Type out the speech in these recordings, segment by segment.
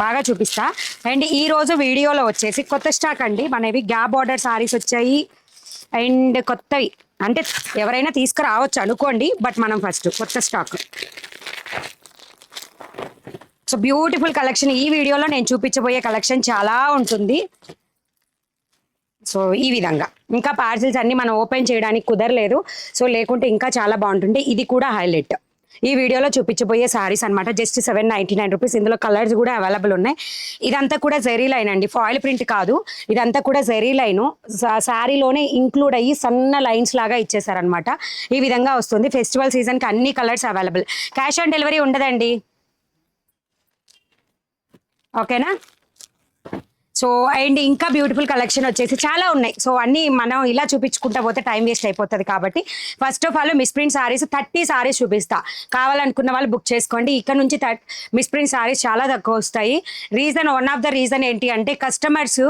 బాగా చూపిస్తా. అండ్ ఈ రోజు వీడియోలో వచ్చేసి కొత్త స్టాక్ అండి, మనవి గ్యాప్ బార్డర్ సారీస్ వచ్చాయి. అండ్ కొత్తవి అంటే ఎవరైనా తీసుకురావచ్చు అనుకోండి, బట్ మనం ఫస్ట్ కొత్త స్టాక్. సో బ్యూటిఫుల్ కలెక్షన్ ఈ వీడియోలో నేను చూపించబోయే కలెక్షన్ చాలా ఉంటుంది. సో ఈ విధంగా ఇంకా పార్సిల్స్ అన్ని మనం ఓపెన్ చేయడానికి కుదరలేదు, సో లేకుంటే ఇంకా చాలా బాగుంటుంది. ఇది కూడా హైలైట్ ఈ వీడియోలో చూపించబోయే సారీస్ అనమాట. Just 799 rupees. ఇందులో కలర్స్ కూడా అవైలబుల్ ఉన్నాయి. ఇదంతా కూడా జెరీ లైన్ అండి, ఫాయిల్ ప్రింట్ కాదు, ఇదంతా కూడా జెరీ లైన్ శారీలోనే ఇంక్లూడ్ అయ్యి సన్న లైన్స్ లాగా ఇచ్చేసారనమాట. ఈ విధంగా వస్తుంది. ఫెస్టివల్ సీజన్కి అన్ని colours available. Cash on delivery ఉండదండి, ఓకేనా. సో అండ్ ఇంకా బ్యూటిఫుల్ కలెక్షన్ వచ్చేసి చాలా ఉన్నాయి. సో అన్నీ మనం ఇలా చూపించుకుంటా పోతే టైం వేస్ట్ అయిపోతుంది. కాబట్టి first of all miss print saris 30 saris చూపిస్తా. కావాలనుకున్న వాళ్ళు బుక్ చేసుకోండి. ఇక్కడ నుంచి మిస్ ప్రింట్ సారీస్ చాలా తక్కువ వస్తాయి. వన్ ఆఫ్ ద రీజన్ ఏంటి అంటే కస్టమర్స్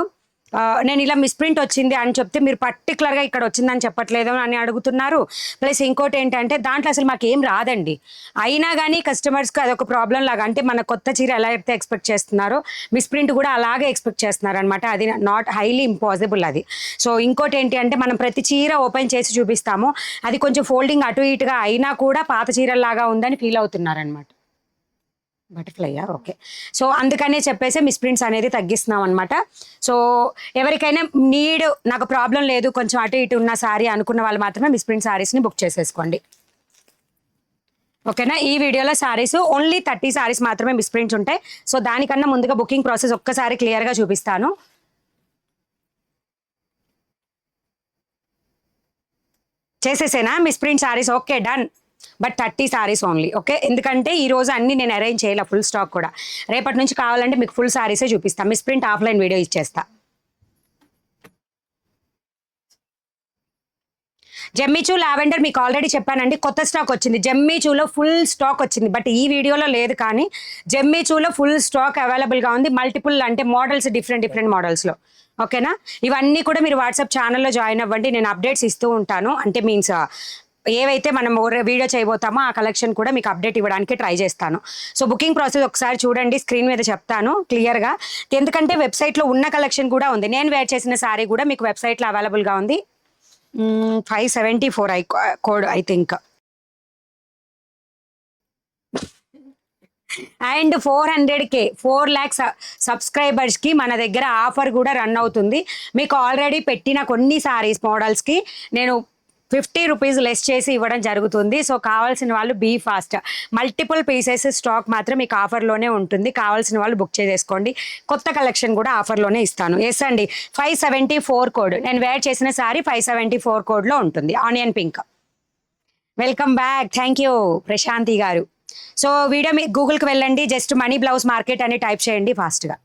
నేను ఇలా మిస్ప్రింట్ వచ్చింది అని చెప్తే మీరు పర్టికులర్గా ఇక్కడ వచ్చిందని చెప్పట్లేదు అని అడుగుతున్నారు. ప్లస్ ఇంకోటి ఏంటంటే దాంట్లో అసలు మాకు ఏం రాదండి. అయినా కానీ కస్టమర్స్కి అదొక ప్రాబ్లం లాగా, అంటే మన కొత్త చీర ఎలా అయితే ఎక్స్పెక్ట్ చేస్తున్నారో మిస్ప్రింట్ కూడా అలాగే ఎక్స్పెక్ట్ చేస్తున్నారు అనమాట. అది నాట్ హైలీ ఇంపాసిబుల్ అది. సో ఇంకోటి ఏంటి అంటే మనం ప్రతి చీర ఓపెన్ చేసి చూపిస్తాము, అది కొంచెం ఫోల్డింగ్ అటు ఇటుగా అయినా కూడా పాత చీరలాగా ఉందని ఫీల్ అవుతున్నారు అనమాట. బటర్ఫ్లైయా, ఓకే. సో అందుకనే చెప్పేసి మిస్ప్రింట్స్ అనేది తగ్గిస్తున్నాం అనమాట. సో ఎవరికైనా నాకు ప్రాబ్లం లేదు కొంచెం అటు ఇటు ఉన్న సారీ అనుకున్న వాళ్ళు మాత్రమే మిస్ప్రింట్ సారీస్ని బుక్ చేసేసుకోండి, ఓకేనా. ఈ వీడియోలో సారీస్ ఓన్లీ 30 సారీస్ మాత్రమే మిస్ప్రింట్స్ ఉంటాయి. సో దానికన్నా ముందుగా బుకింగ్ ప్రాసెస్ ఒక్కసారి క్లియర్గా చూపిస్తాను. చేసేసేనా misprint saris? Okay, done. But 30 saris only, okay. ఎందుకంటే ఈ రోజు అన్ని నేను అరేంజ్ చేయాలి ఫుల్ స్టాక్ కూడా. రేపటి నుంచి కావాలంటే మీకు ఫుల్ సారీసే చూపిస్తాను. మిస్ప్రింట్ ఆఫ్లైన్ వీడియో ఇచ్చేస్తా. జమ్మిచూ లావెండర్ మీకు ఆల్రెడీ చెప్పానండి, కొత్త స్టాక్ వచ్చింది. జమ్మిచూలో ఫుల్ స్టాక్ వచ్చింది, బట్ ఈ వీడియోలో లేదు. కానీ జమ్మిచూలో ఫుల్ స్టాక్ అవైలబుల్గా ఉంది. మల్టిపుల్ అంటే మోడల్స్, డిఫరెంట్ మోడల్స్లో, ఓకేనా. ఇవన్నీ కూడా మీరు వాట్సాప్ ఛానల్లో జాయిన్ అవ్వండి, నేను అప్డేట్స్ ఇస్తూ ఉంటాను. అంటే మీన్స్ ఏవైతే మనం వీడియో చేయబోతామో ఆ కలెక్షన్ కూడా మీకు అప్డేట్ ఇవ్వడానికి ట్రై చేస్తాను. సో బుకింగ్ ప్రాసెస్ ఒకసారి చూడండి, స్క్రీన్ మీద చెప్తాను క్లియర్గా. ఎందుకంటే వెబ్సైట్లో ఉన్న కలెక్షన్ కూడా ఉంది. నేను వేర్ చేసిన సారీ కూడా మీకు వెబ్సైట్లో అవైలబుల్గా ఉంది. 574 code I think. And 400K 4 lakhs సబ్స్క్రైబర్స్కి మన దగ్గర ఆఫర్ కూడా రన్ అవుతుంది. మీకు ఆల్రెడీ పెట్టిన కొన్ని సారీస్ మోడల్స్కి నేను 50 రూపీస్ లెస్ చేసి ఇవ్వడం జరుగుతుంది. సో కావాల్సిన వాళ్ళు be fast. Multiple pieces stock మాత్రం మీకు ఆఫర్లోనే ఉంటుంది. కావాల్సిన వాళ్ళు బుక్ చేసేసుకోండి. కొత్త కలెక్షన్ కూడా ఆఫర్లోనే ఇస్తాను. ఎస్ అండి, 574 కోడ్. నేను వేర్ చేసిన సారీ 574 కోడ్లో ఉంటుంది. Onion pink. Welcome back. Thank you Prashanthi garu. So video మీ గూగుల్కి వెళ్ళండి, జస్ట్ మనీ బ్లౌజ్ మార్కెట్ అని టైప్ చేయండి ఫాస్ట్గా.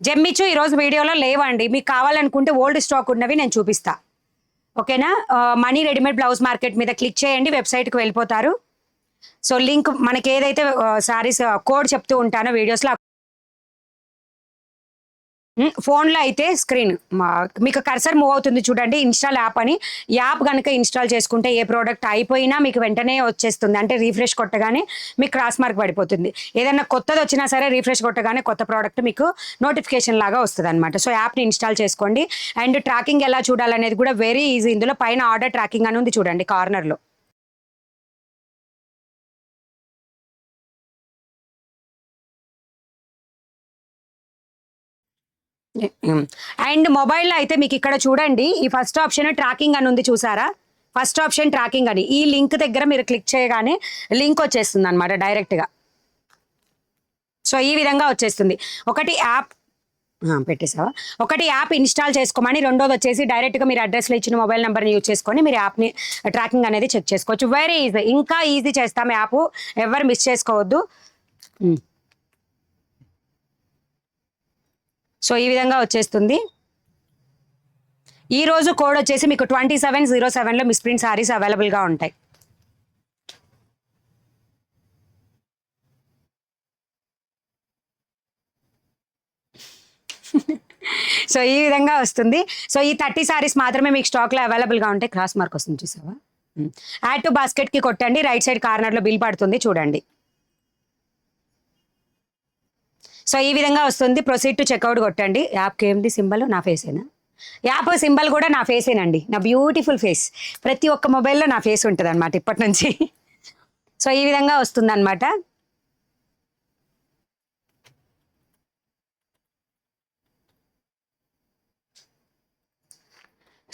జమ్మిచూ ఈరోజు వీడియోలో లేవండి. మీకు కావాలనుకుంటే ఓల్డ్ స్టాక్ ఉన్నవి నేను చూపిస్తా, ఓకేనా. మనీ రెడీమేడ్ బ్లౌజ్ మార్కెట్ మీద క్లిక్ చేయండి, వెబ్సైట్కి వెళ్ళిపోతారు. సో లింక్ మనకి ఏదైతే సారీస్ కోడ్ చెప్తూ ఉంటానో వీడియోస్లో, ఫోన్లో అయితే స్క్రీన్ మీకు కర్సర్ మూవ్ అవుతుంది చూడండి, ఇన్స్టాల్ యాప్ అని. యాప్ కనుక ఇన్స్టాల్ చేసుకుంటే ఏ ప్రోడక్ట్ అయిపోయినా మీకు వెంటనే వచ్చేస్తుంది. అంటే రీఫ్రెష్ కొట్టగానే మీకు క్రాస్ మార్క్ పడిపోతుంది. ఏదైనా కొత్తది వచ్చినా సరే రీఫ్రెష్ కొట్టగానే కొత్త ప్రోడక్ట్ మీకు నోటిఫికేషన్ లాగా వస్తుంది అనమాట. సో యాప్ని ఇన్స్టాల్ చేసుకోండి. అండ్ ట్రాకింగ్ ఎలా చూడాలనేది కూడా వెరీ ఈజీ. ఇందులో పైన ఆర్డర్ ట్రాకింగ్ అని ఉంది చూడండి కార్నర్లో. అండ్ మొబైల్లో అయితే మీకు ఇక్కడ చూడండి, ఈ ఫస్ట్ ఆప్షన్ ట్రాకింగ్ అని ఉంది చూసారా. ఫస్ట్ ఆప్షన్ ట్రాకింగ్ అని, ఈ లింక్ దగ్గర మీరు క్లిక్ చేయగానే లింక్ వచ్చేస్తుంది అనమాట డైరెక్ట్గా. సో ఈ విధంగా వచ్చేస్తుంది. ఒకటి యాప్ పెట్టేసావా, ఒకటి యాప్ ఇన్స్టాల్ చేసుకోమని, రెండోది వచ్చేసి డైరెక్ట్గా మీరు అడ్రస్లో ఇచ్చిన మొబైల్ నెంబర్ని యూజ్ చేసుకొని మీరు యాప్ని ట్రాకింగ్ అనేది చెక్ చేసుకోవచ్చు. వెరీ ఈజీ, ఇంకా ఈజీ చేస్తాం యాప్, ఎవరు మిస్ చేసుకోవద్దు. సో ఈ విధంగా వచ్చేస్తుంది. ఈరోజు కోడ్ వచ్చేసి మీకు 2707లో మిస్ప్రింట్ సారీస్ అవైలబుల్గా ఉంటాయి. సో ఈ విధంగా వస్తుంది. సో ఈ 30 సారీస్ మాత్రమే మీకు స్టాక్లో అవైలబుల్గా ఉంటాయి. క్రాస్ మార్క్ వస్తుంది చూసావా. యాడ్ టు బాస్కెట్కి కొట్టండి, రైట్ సైడ్ కార్నర్లో బిల్ పడుతుంది చూడండి. సో ఈ విధంగా వస్తుంది. ప్రొసీడ్ టు చెక్అవుట్ కొట్టండి. యాప్కి ఏంది సింబల్? నా ఫేసేనా? యాప్ సింబల్ కూడా నా ఫేసేనండి, నా బ్యూటిఫుల్ ఫేస్. ప్రతి ఒక్క మొబైల్లో నా ఫేస్ ఉంటుంది అనమాట ఇప్పటి నుంచి. సో ఈ విధంగా వస్తుంది అనమాట.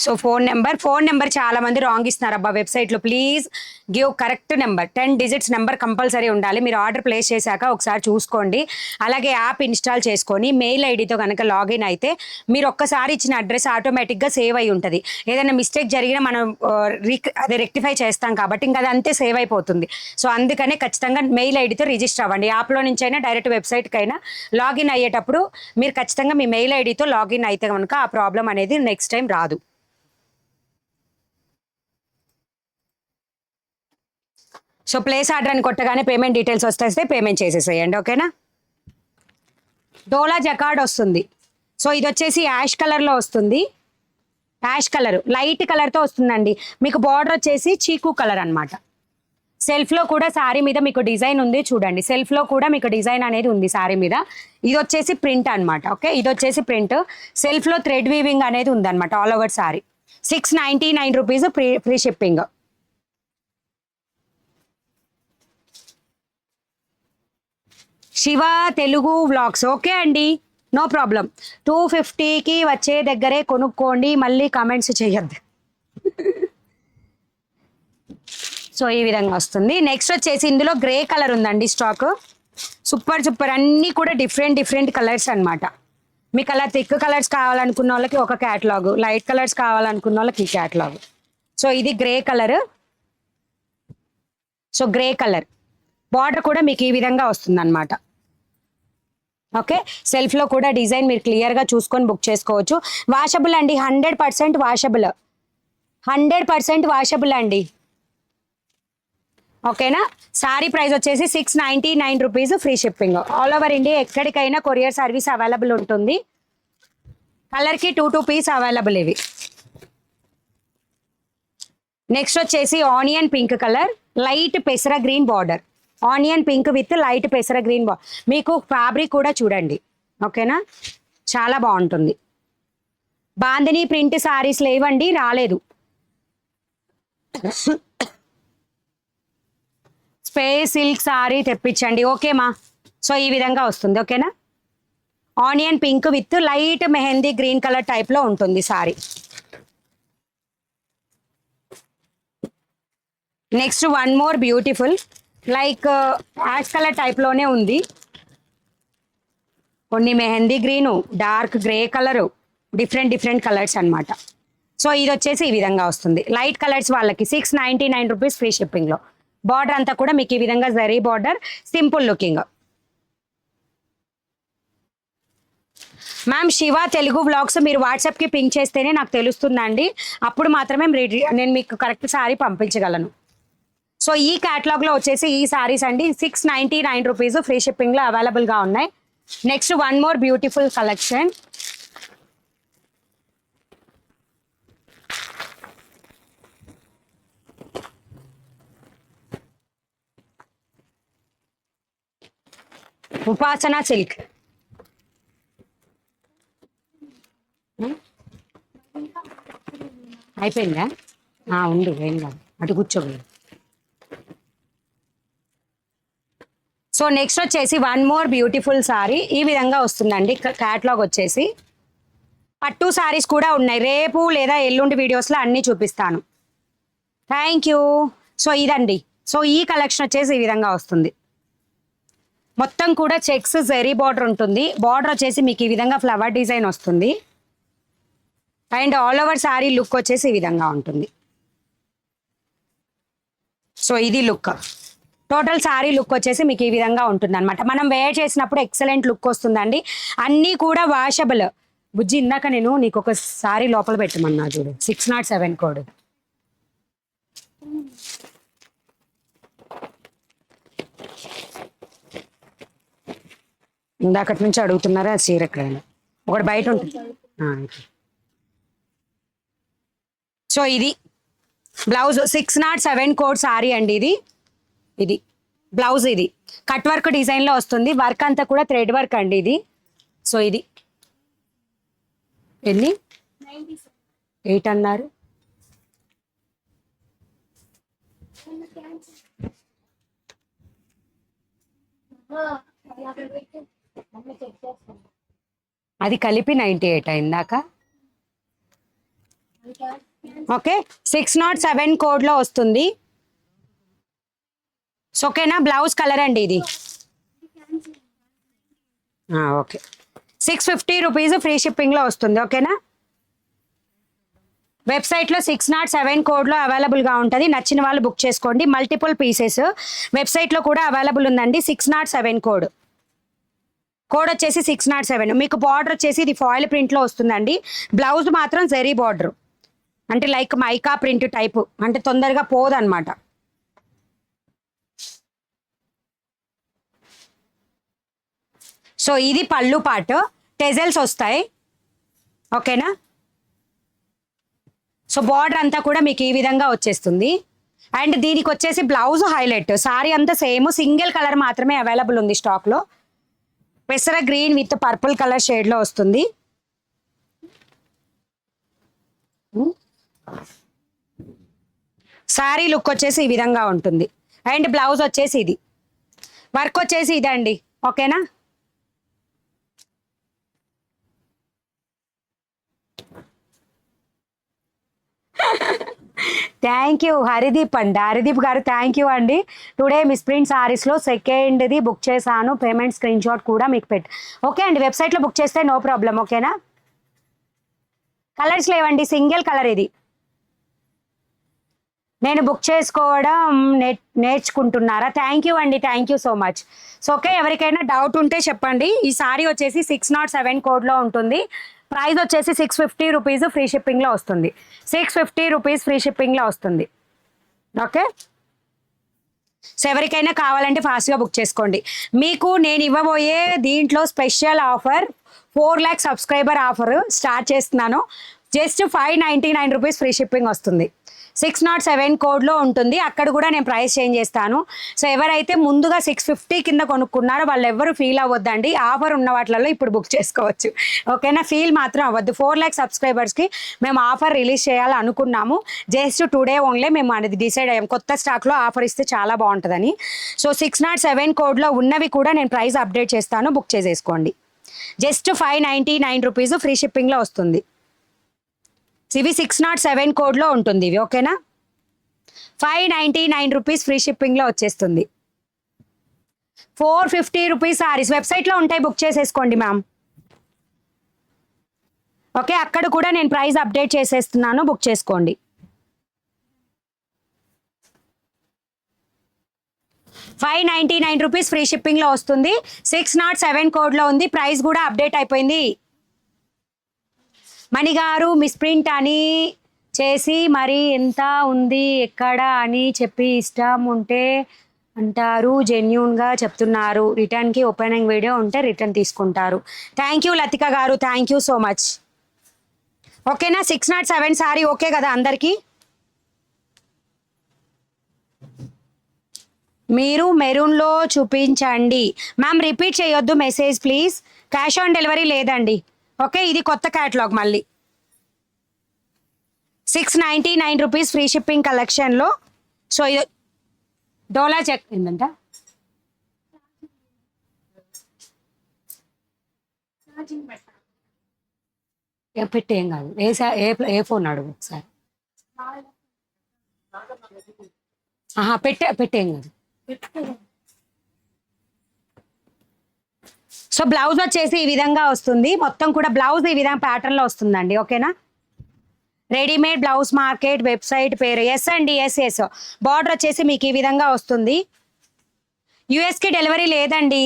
సో ఫోన్ నెంబర్ చాలా మంది రాంగ్ ఇస్తున్నారు అబ్బా వెబ్సైట్లో. Please give correct number, 10 digits number compulsory ఉండాలి. మీరు ఆర్డర్ ప్లేస్ చేశాక ఒకసారి చూసుకోండి. అలాగే యాప్ ఇన్స్టాల్ చేసుకొని మెయిల్ ఐడితో కనుక లాగిన్ అయితే మీరు ఒక్కసారి ఇచ్చిన అడ్రస్ ఆటోమేటిక్గా సేవ్ అయి ఉంటుంది. ఏదైనా మిస్టేక్ జరిగినా మనం అదే రెక్టిఫై చేస్తాం కాబట్టి ఇంకా అది అంతే సేవ్ అయిపోతుంది. సో అందుకనే ఖచ్చితంగా మెయిల్ ఐడితో రిజిస్టర్ అవ్వండి. యాప్లో నుంచి అయినా డైరెక్ట్ వెబ్సైట్కి అయినా లాగిన్ అయ్యేటప్పుడు మీరు ఖచ్చితంగా మీ మెయిల్ ఐడితో లాగిన్ అయితే కనుక ఆ ప్రాబ్లం అనేది నెక్స్ట్ టైం రాదు. సో ప్లేస్ ఆర్డర్ అని కొట్టగానే పేమెంట్ డీటెయిల్స్ వస్తే పేమెంట్ చేసేసేయండి. ఓకేనా? డోలా జకార్డ్ వస్తుంది. సో ఇది వచ్చేసి యాష్ కలర్లో వస్తుంది. యాష్ కలర్ లైట్ కలర్తో వస్తుందండి. మీకు బార్డర్ వచ్చేసి చీకు కలర్ అనమాట. సెల్ఫ్లో కూడా శారీ మీద మీకు డిజైన్ ఉంది చూడండి. సెల్ఫ్లో కూడా మీకు డిజైన్ అనేది ఉంది శారీ మీద. ఇది వచ్చేసి ప్రింట్ అనమాట. ఓకే, ఇది వచ్చేసి ప్రింట్. సెల్ఫ్లో థ్రెడ్ వీవింగ్ అనేది ఉందన్నమాట all over sari. 699 rupees free shipping. Shiva Telugu vlogs okay అండి, నో ప్రాబ్లం. 250కి వచ్చే దగ్గరే కొనుక్కోండి, మళ్ళీ కామెంట్స్ చేయొద్దు. సో ఈ విధంగా వస్తుంది. నెక్స్ట్ వచ్చేసి ఇందులో గ్రే కలర్ ఉందండి స్టాక్. సూపర్ అన్నీ కూడా డిఫరెంట్ కలర్స్ అనమాట. మీకు అలా థిక్ కలర్స్ కావాలనుకున్న వాళ్ళకి ఒక క్యాటలాగ్, లైట్ కలర్స్ కావాలనుకున్న వాళ్ళకి ఈ క్యాటలాగ్. సో ఇది grey colour. So grey colour border కూడా మీకు ఈ విధంగా వస్తుంది అనమాట. ఓకే, సెల్ఫ్లో కూడా డిజైన్ మీరు క్లియర్గా చూసుకొని బుక్ చేసుకోవచ్చు. వాషబుల్ అండి, 100% వాషబుల్, 100% వాషబుల్ అండి. ఓకేనా? శారీ ప్రైస్ వచ్చేసి 699 rupees free shipping. All over India ఎక్కడికైనా కొరియర్ సర్వీస్ అవైలబుల్ ఉంటుంది. కలర్కి 2 పీస్ అవైలబుల్ ఇవి. నెక్స్ట్ వచ్చేసి ఆనియన్ పింక్ కలర్, లైట్ పెసర green border. Onion pink with light పెసర గ్రీన్ మీకు ఫ్యాబ్రిక్ కూడా చూడండి. ఓకేనా? చాలా బాగుంటుంది. బాందిని ప్రింట్ సారీస్ లేవండి, రాలేదు. స్పేస్ సిల్క్ సారీ తెప్పించండి. ఓకేమా? సో ఈ విధంగా వస్తుంది. ఓకేనా? Onion pink with light mehndi green colour టైప్లో ఉంటుంది sari. Next one more beautiful like ash colour టైప్లోనే ఉంది. కొన్ని mehndi green, dark grey colour, different colours అనమాట. సో ఇది వచ్చేసి ఈ విధంగా వస్తుంది. లైట్ కలర్స్ వాళ్ళకి 699 రూపీస్ ఫ్రీ షిప్పింగ్లో. బార్డర్ అంతా కూడా మీకు ఈ విధంగా zari border, simple looking. Ma'am Shiva Telugu vlogs మీరు వాట్సాప్కి పింక్ చేస్తేనే నాకు తెలుస్తుందండి, అప్పుడు మాత్రమే నేను మీకు కరెక్ట్ సారీ పంపించగలను. సో ఈ క్యాటలాగ్లో వచ్చేసి ఈ సారీస్ అండి 699 రూపీస్ ఫ్రీ షిప్పింగ్లో అవైలబుల్గా ఉన్నాయి. Next one more beautiful collection. ఉపాసన సిల్క్. అయిపోయిందా? ఉండు, ఏం కాదు, అటు కూర్చోలేదు. సో నెక్స్ట్ వచ్చేసి వన్ మోర్ బ్యూటిఫుల్ సారీ. ఈ విధంగా వస్తుందండి క్యాటలాగ్ వచ్చేసి. పట్టు సారీస్ కూడా ఉన్నాయి, రేపు లేదా ఎల్లుండి వీడియోస్లో అన్నీ చూపిస్తాను. Thank you. సో ఇదండి. సో ఈ కలెక్షన్ వచ్చేసి ఈ విధంగా వస్తుంది. మొత్తం కూడా చెక్స్ జెరీ బార్డర్ ఉంటుంది. బార్డర్ వచ్చేసి మీకు ఈ విధంగా ఫ్లవర్ డిజైన్ వస్తుంది. And all over sorry look వచ్చేసి ఈ విధంగా ఉంటుంది. సో ఇది లుక్. టోటల్ సారీ లుక్ వచ్చేసి మీకు ఈ విధంగా ఉంటుంది అనమాట. మనం వేర్ చేసినప్పుడు ఎక్సలెంట్ లుక్ వస్తుందండి. అన్నీ కూడా వాషబుల్. బుజ్జి ఇందాక నేను నీకు ఒక సారీ లోపల పెట్టమన్నా చూడు, 607 కోడ్. ఇందాకటి నుంచి అడుగుతున్నారా చీర ఎక్కడైనా ఒకటి బయట ఉంటుంది. సో ఇది బ్లౌజ్ 607 కోడ్ సారీ అండి. ఇది బ్లౌజ్ ఇది కట్ వర్క్ డిజైన్లో వస్తుంది. వర్క్ అంతా కూడా థ్రెడ్ వర్క్ అండి ఇది. సో ఇది ఎన్ని 8 అన్నారు. అది కలిపి 98 అయిందాక. ఓకే 607 కోడ్లో వస్తుంది. సో ఓకేనా. బ్లౌజ్ కలర్ అండి ఇది. ఓకే 650 రూపీస్ ఫ్రీ షిప్పింగ్లో వస్తుంది. ఓకేనా. వెబ్సైట్లో 607 కోడ్లో అవైలబుల్గా ఉంటుంది. నచ్చిన వాళ్ళు బుక్ చేసుకోండి. మల్టిపుల్ పీసెస్ వెబ్సైట్లో కూడా అవైలబుల్ ఉందండి. 607 కోడ్ వచ్చేసి 607. మీకు బార్డర్ వచ్చేసి ఇది ఫాయిల్ ప్రింట్లో వస్తుందండి. బ్లౌజ్ మాత్రం జెరీ బార్డర్, అంటే లైక్ మైకా ప్రింట్ టైపు, అంటే తొందరగా పోదన్నమాట. సో ఇది పళ్ళు పార్ట్, టెజల్స్ వస్తాయి. ఓకేనా. సో బార్డర్ అంతా కూడా మీకు ఈ విధంగా వచ్చేస్తుంది. అండ్ దీనికి వచ్చేసి బ్లౌజ్ హైలైట్. సారీ అంతా సేమ్, సింగిల్ కలర్ మాత్రమే అవైలబుల్ ఉంది స్టాక్లో. పెసర గ్రీన్ విత్ పర్పుల్ కలర్ షేడ్లో వస్తుంది. సారీ లుక్ వచ్చేసి ఈ విధంగా ఉంటుంది. అండ్ బ్లౌజ్ వచ్చేసి ఇది, వర్క్ వచ్చేసి ఇదండి. ఓకేనా. థ్యాంక్ యూ హరిదీప్ అండి. హరిదీప్ గారు థ్యాంక్ యూ అండి. టుడే మిస్ ప్రింట్ సారీస్లో సెకండ్ది బుక్ చేశాను. పేమెంట్ స్క్రీన్ షాట్ కూడా మీకు ఓకే అండి. వెబ్సైట్లో బుక్ చేస్తే నో ప్రాబ్లం. ఓకేనా. కలర్స్ లేవండి, సింగిల్ కలర్ ఇది. నేను బుక్ చేసుకోవడం నేర్చుకుంటున్నారా? థ్యాంక్ యూ అండి, thank you so much. So okay, ఎవరికైనా డౌట్ ఉంటే చెప్పండి. ఈ సారీ వచ్చేసి 607 కోడ్లో ఉంటుంది. ప్రైస్ వచ్చేసి 650 రూపీస్ ఫ్రీ షిప్పింగ్లో వస్తుంది. 650 రూపీస్ ఫ్రీ షిప్పింగ్లో వస్తుంది. ఓకే. సో ఎవరికైనా కావాలంటే ఫాస్ట్గా బుక్ చేసుకోండి. మీకు నేను ఇవ్వబోయే దీంట్లో special offer 4 lakhs subscriber offer start చేస్తున్నాను. జస్ట్ 599 రూపీస్ ఫ్రీ షిప్పింగ్ వస్తుంది. 607 కోడ్లో ఉంటుంది. అక్కడ కూడా నేను ప్రైస్ చేంజ్ చేస్తాను. సో ఎవరైతే ముందుగా 650 కింద కొనుక్కున్నారో వాళ్ళు ఎవరు ఫీల్ అవ్వద్దండి. ఆఫర్ ఉన్న వాటిలలో ఇప్పుడు బుక్ చేసుకోవచ్చు. ఓకేనా. ఫీల్ మాత్రం అవ్వద్దు. 4 lakhs సబ్స్క్రైబర్స్కి మేము ఆఫర్ రిలీజ్ చేయాలనుకున్నాము. జస్ట్ టుడే ఓన్లీ మేము అనేది డిసైడ్ అయ్యాం. కొత్త స్టాక్లో ఆఫర్ ఇస్తే చాలా బాగుంటుందని. సో 607 కోడ్లో ఉన్నవి కూడా నేను ప్రైస్ అప్డేట్ చేస్తాను. బుక్ చేసేసుకోండి. జస్ట్ 599 రూపీస్ ఫ్రీ షిప్పింగ్లో వస్తుంది. ఇవి 607 కోడ్లో ఉంటుంది ఇవి. ఓకేనా. 599 రూపీస్ ఫ్రీ షిప్పింగ్లో వచ్చేస్తుంది. 450 రూపీస్ సారీస్ వెబ్సైట్లో ఉంటాయి, బుక్ చేసేసుకోండి మ్యామ్. ఓకే, అక్కడ కూడా నేను ప్రైస్ అప్డేట్ చేసేస్తున్నాను, బుక్ చేసుకోండి. ₹599 ఫ్రీ షిప్పింగ్లో వస్తుంది. 607 కోడ్లో ఉంది. ప్రైస్ కూడా అప్డేట్ అయిపోయింది. మణిగారు మిస్ ప్రింట్ అని చేసి మరి ఎంత ఉంది ఎక్కడ అని చెప్పి ఇష్టం ఉంటే అంటారు, జెన్యూన్గా చెప్తున్నారు. రిటర్న్కి ఓపెనింగ్ వీడియో ఉంటే రిటర్న్ తీసుకుంటారు. థ్యాంక్ యూ లతిక గారు, థ్యాంక్ యూ సో మచ్. ఓకేనా. 607 సారీ ఓకే కదా అందరికీ. మీరు మెరూన్లో చూపించండి మ్యామ్. రిపీట్ చేయొద్దు message please. Cash on delivery లేదండి. ఓకే, ఇది కొత్త క్యాటలాగ్ మళ్ళీ. 699 రూపీస్ ఫ్రీ షిప్పింగ్ కలెక్షన్లో. సో ఇది డోలా చెక్ ఏంటంట, పెట్టేం కాదు. ఏ ఫోన్ అడుగు ఒకసారి. పెట్టేం కాదు. సో బ్లౌజ్ వచ్చేసి ఈ విధంగా వస్తుంది. మొత్తం కూడా బ్లౌజ్ ఈ విధంగా ప్యాటర్న్లో వస్తుందండి. ఓకేనా. రెడీమేడ్ బ్లౌజ్ మార్కెట్ వెబ్సైట్ పేరు ఎస్ అండి. ఎస్. బార్డర్ వచ్చేసి మీకు ఈ విధంగా వస్తుంది. యుఎస్కి డెలివరీ లేదండి.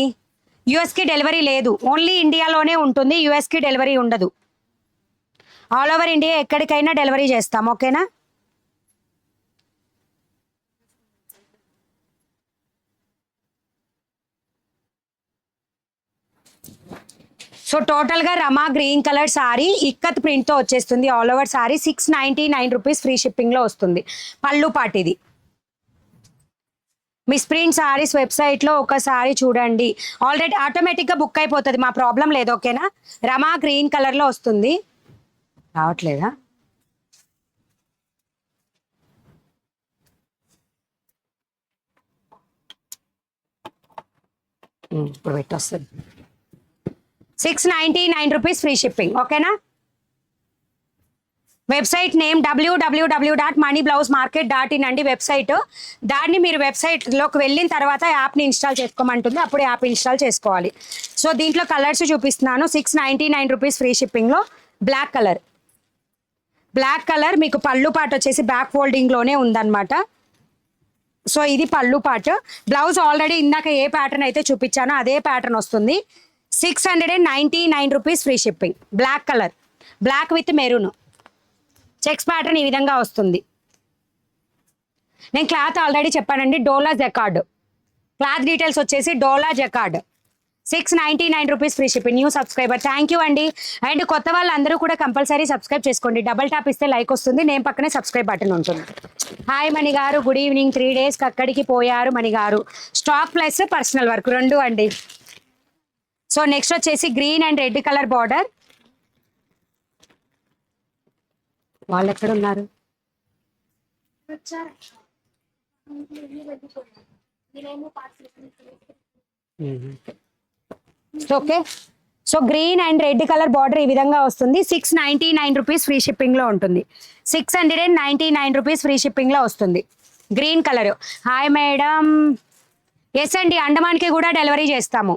యుఎస్కి డెలివరీ లేదు, ఓన్లీ ఇండియాలోనే ఉంటుంది. యుఎస్కి డెలివరీ ఉండదు. ఆల్ ఓవర్ ఇండియా ఎక్కడికైనా డెలివరీ చేస్తాం. ఓకేనా. సో టోటల్గా రమా గ్రీన్ కలర్ సారీ ఇక్కత్ ప్రింట్తో వచ్చేస్తుంది. All over sari 699 rupees free షిప్పింగ్లో వస్తుంది. పళ్ళు పాటు ఇది. మిస్ ప్రింట్ సారీస్ వెబ్సైట్లో ఒకసారి చూడండి. ఆల్రెడీ ఆటోమేటిక్గా బుక్ అయిపోతుంది, మా ప్రాబ్లం లేదు. ఓకేనా. రమా గ్రీన్ కలర్లో వస్తుంది. రావట్లేదా? ఇప్పుడు పెట్టొస్తుంది. 699 రూపీస్ ఫ్రీ షిప్పింగ్. ఓకేనా. వెబ్సైట్ నేమ్ www.moneyblousemarket.in అండి వెబ్సైట్. దాన్ని మీరు వెబ్సైట్లోకి వెళ్ళిన తర్వాత యాప్ని ఇన్స్టాల్ చేసుకోమంటుంది, అప్పుడు యాప్ ఇన్స్టాల్ చేసుకోవాలి. సో దీంట్లో కలర్స్ చూపిస్తున్నాను. 699 రూపీస్ ఫ్రీ షిప్పింగ్లో బ్లాక్ కలర్ మీకు పళ్ళు పాట వచ్చేసి బ్యాక్ ఫోల్డింగ్లోనే ఉందన్నమాట. సో ఇది పళ్ళు పాట. బ్లౌజ్ ఆల్రెడీ ఇందాక ఏ ప్యాటర్న్ అయితే చూపించానో అదే ప్యాటర్న్ వస్తుంది. 699 rupees free shipping. Black colour, black with maroon checks pattern ఈ విధంగా వస్తుంది. నేను క్లాత్ ఆల్రెడీ చెప్పానండి, డోలా జకార్డ్. క్లాత్ డీటెయిల్స్ వచ్చేసి Dola jacquard. 699 rupees free shipping. New subscriber, thank you అండి. అండ్ కొత్త వాళ్ళందరూ కూడా కంపల్సరీ సబ్స్క్రైబ్ చేసుకోండి. డబల్ ట్యాప్ ఇస్తే లైక్ వస్తుంది, నేను పక్కనే సబ్స్క్రైబ్ బటన్ ఉంటుంది. హాయ్ మణి గారు, గుడ్ ఈవినింగ్. 3 days అక్కడికి పోయారు మణి గారు. స్టాక్ ప్లస్ పర్సనల్ వర్క్ రెండు అండి. సో నెక్స్ట్ వచ్చేసి green and red colour border. వాళ్ళు ఎక్కడ ఉన్నారు? Okay. So green and red colour border ఈ విధంగా వస్తుంది. 699 రూపీస్ ఫ్రీ షిప్పింగ్లో ఉంటుంది. 699 రూపీస్ ఫ్రీ షిప్పింగ్లో వస్తుంది. Green colour. Hi madam. Yes అండి, అండమాన్కి కూడా డెలివరీ చేస్తాము.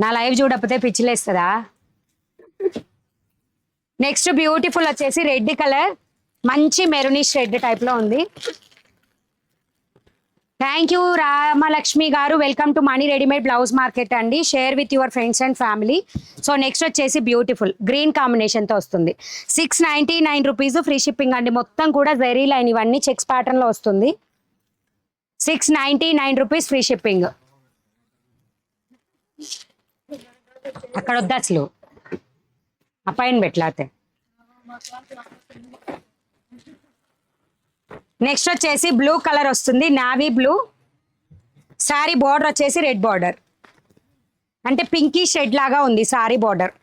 నా లైవ్ చూడకపోతే పిచ్చిలేస్తుందా? నెక్స్ట్ బ్యూటిఫుల్ వచ్చేసి రెడ్ కలర్, మంచి మెరూనిష్ రెడ్ టైప్లో ఉంది. థ్యాంక్ యూ రామలక్ష్మి గారు. Welcome to money readymade blouse market అండి. Share with your friends and family. So next వచ్చేసి బ్యూటిఫుల్ గ్రీన్ కాంబినేషన్తో వస్తుంది. 699 రూపీస్ ఫ్రీ షిప్పింగ్ అండి. మొత్తం కూడా జెరీ లైన్ ఇవన్నీ చెక్స్ ప్యాటర్న్లో వస్తుంది. 699 రూపీస్ ఫ్రీ షిప్పింగ్. అక్కడ వద్దా అసలు ఆ పైన పెట్టలేతే. నెక్స్ట్ వచ్చేసి బ్లూ కలర్ వస్తుంది, నావీ బ్లూ. శారీ బార్డర్ వచ్చేసి రెడ్ బార్డర్, అంటే పింకీ షెడ్ లాగా ఉంది శారీ బార్డర్.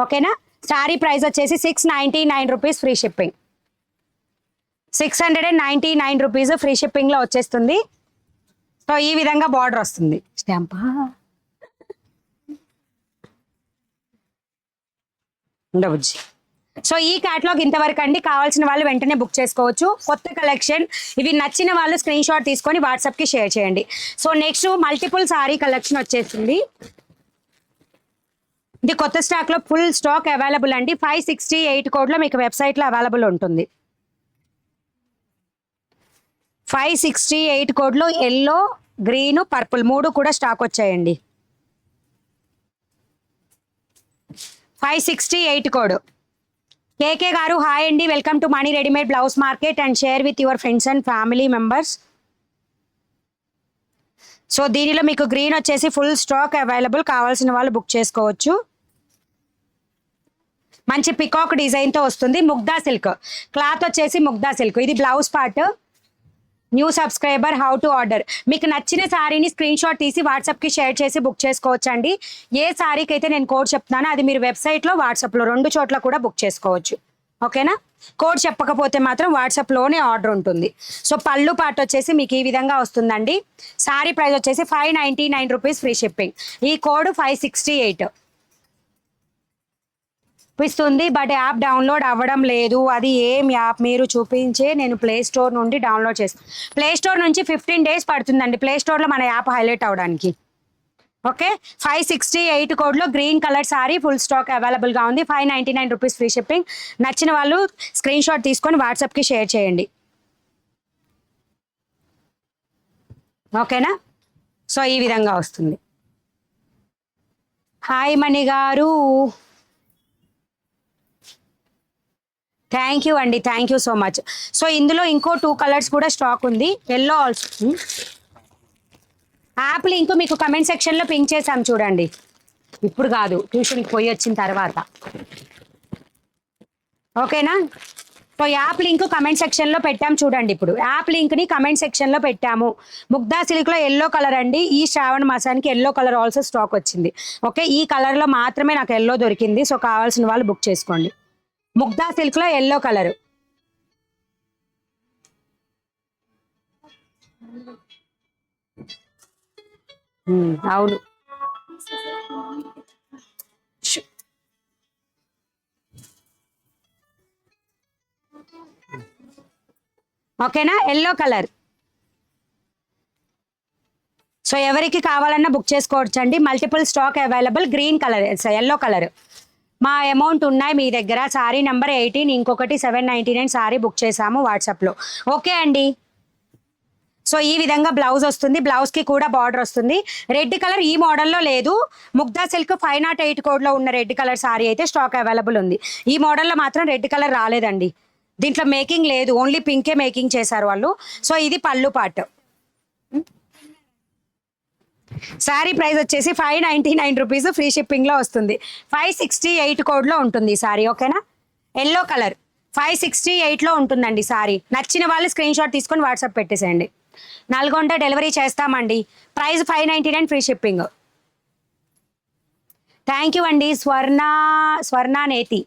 ఓకేనా. శారీ ప్రైస్ వచ్చేసి 699 rupees free shipping. 699 rupees free షిప్పింగ్లో వచ్చేస్తుంది. సో ఈ విధంగా బార్డర్ వస్తుంది. స్టాంపా ఉండవచ్చి. సో ఈ క్యాటలాగ్ ఇంతవరకు అండి. కావాల్సిన వాళ్ళు వెంటనే బుక్ చేసుకోవచ్చు. కొత్త కలెక్షన్ ఇవి నచ్చిన వాళ్ళు స్క్రీన్ షాట్ తీసుకొని వాట్సాప్కి షేర్ చేయండి. So next multiple sorry collection వచ్చేసింది. ఇది కొత్త స్టాక్లో ఫుల్ స్టాక్ అవైలబుల్ అండి. 568 కోడ్లో మీకు వెబ్సైట్లో అవైలబుల్ ఉంటుంది. 568 కోడ్లో ఎల్లో, గ్రీన్, పర్పుల్ 3 కూడా స్టాక్ వచ్చాయండి. 568 కోడ్. కేకే గారు హాయ్ అండి, welcome to money readymade blouse market and share with your friends and family members. So దీనిలో మీకు గ్రీన్ వచ్చేసి ఫుల్ స్టాక్ అవైలబుల్, కావాల్సిన వాళ్ళు బుక్ చేసుకోవచ్చు. మంచి పికాక్ డిజైన్తో వస్తుంది. ముగ్దా సిల్క్ క్లాత్ వచ్చేసి ముగ్దా సిల్క్. ఇది blouse part. New subscriber how to order. మీకు నచ్చిన శారీని స్క్రీన్ షాట్ తీసి వాట్సాప్కి షేర్ చేసి బుక్ చేసుకోవచ్చు అండి. ఏ శారీకి అయితే నేను కోడ్ చెప్తున్నానో అది మీరు వెబ్సైట్లో, వాట్సాప్లో 2 చోట్ల కూడా బుక్ చేసుకోవచ్చు. ఓకేనా. కోడ్ చెప్పకపోతే మాత్రం వాట్సాప్లోనే ఆర్డర్ ఉంటుంది. సో పళ్ళు పార్ట్ వచ్చేసి మీకు ఈ విధంగా వస్తుందండి. శారీ ప్రైస్ వచ్చేసి 599 రూపీస్ ఫ్రీ షిప్పింగ్. ఈ కోడ్ 568 ఇస్తుంది. బట్ యాప్ డౌన్లోడ్ అవ్వడం లేదు. అది ఏం యాప్ మీరు చూపించే నేను ప్లే స్టోర్ నుండి డౌన్లోడ్ చేస్తాను. ప్లే స్టోర్ నుంచి 15 days పడుతుందండి ప్లే స్టోర్లో మన యాప్ హైలైట్ అవ్వడానికి. ఓకే. 568 కోడ్లో green colour sorry full stock అవైలబుల్గా ఉంది. 599 రూపీస్ ఫ్రీ షిప్పింగ్. నచ్చిన వాళ్ళు స్క్రీన్ షాట్ తీసుకొని వాట్సాప్కి షేర్ చేయండి. ఓకేనా. సో ఈ విధంగా వస్తుంది. హాయ్ మణి గారు, థ్యాంక్ యూ అండి, thank you so much. So ఇందులో ఇంకో 2 కలర్స్ కూడా స్టాక్ ఉంది. Yellow also. యాప్ లింక్ మీకు కమెంట్ సెక్షన్లో పింక్ చేసాం చూడండి. ఇప్పుడు కాదు, ట్యూషన్కి పోయి వచ్చిన తర్వాత. ఓకేనా. సో యాప్ లింక్ కమెంట్ సెక్షన్లో పెట్టాము చూడండి. ఇప్పుడు యాప్ లింక్ని కమెంట్ సెక్షన్లో పెట్టాము. ముగ్ధా సిల్క్లో ఎల్లో కలర్ అండి. ఈ శ్రావణ మాసానికి ఎల్లో కలర్ ఆల్సో స్టాక్ వచ్చింది. ఓకే, ఈ కలర్లో మాత్రమే నాకు ఎల్లో దొరికింది. సో కావాల్సిన వాళ్ళు బుక్ చేసుకోండి. ముగ్ధా సిల్క్లో ఎల్లో కలర్. అవును, ఓకేనా, ఎల్లో కలర్. సో ఎవరికి కావాలన్నా బుక్ చేసుకోవచ్చండి. Multiple stock available. Green colour, yellow colour. మా అమౌంట్ ఉన్నాయి మీ దగ్గర. సారీ నెంబర్ 18, ఇంకొకటి 799 సారీ బుక్ చేసాము వాట్సాప్లో. ఓకే అండి. సో ఈ విధంగా బ్లౌజ్ వస్తుంది. బ్లౌజ్కి కూడా బార్డర్ వస్తుంది. రెడ్ కలర్ ఈ మోడల్లో లేదు. ముగ్ధా సిల్క్ 508 కోడ్లో ఉన్న రెడ్ కలర్ సారీ అయితే స్టాక్ అవైలబుల్ ఉంది. ఈ మోడల్లో మాత్రం రెడ్ కలర్ రాలేదండి. దీంట్లో మేకింగ్ లేదు, ఓన్లీ పింకే మేకింగ్ చేశారు వాళ్ళు. సో ఇది పళ్ళు పార్ట్. శారీ ప్రైస్ వచ్చేసి 599 రూపీస్, ఫ్రీ షిప్పింగ్లో వస్తుంది. 568 కోడ్లో ఉంటుంది ఈ సారీ. ఓకేనా, ఎల్లో కలర్ 568లో ఉంటుందండి సారీ. నచ్చిన వాళ్ళు స్క్రీన్ షాట్ తీసుకొని వాట్సాప్ పెట్టేసేయండి. నల్గొండ డెలివరీ చేస్తామండి. Price 599, free shipping. Thank you అండి. Swarna Neti.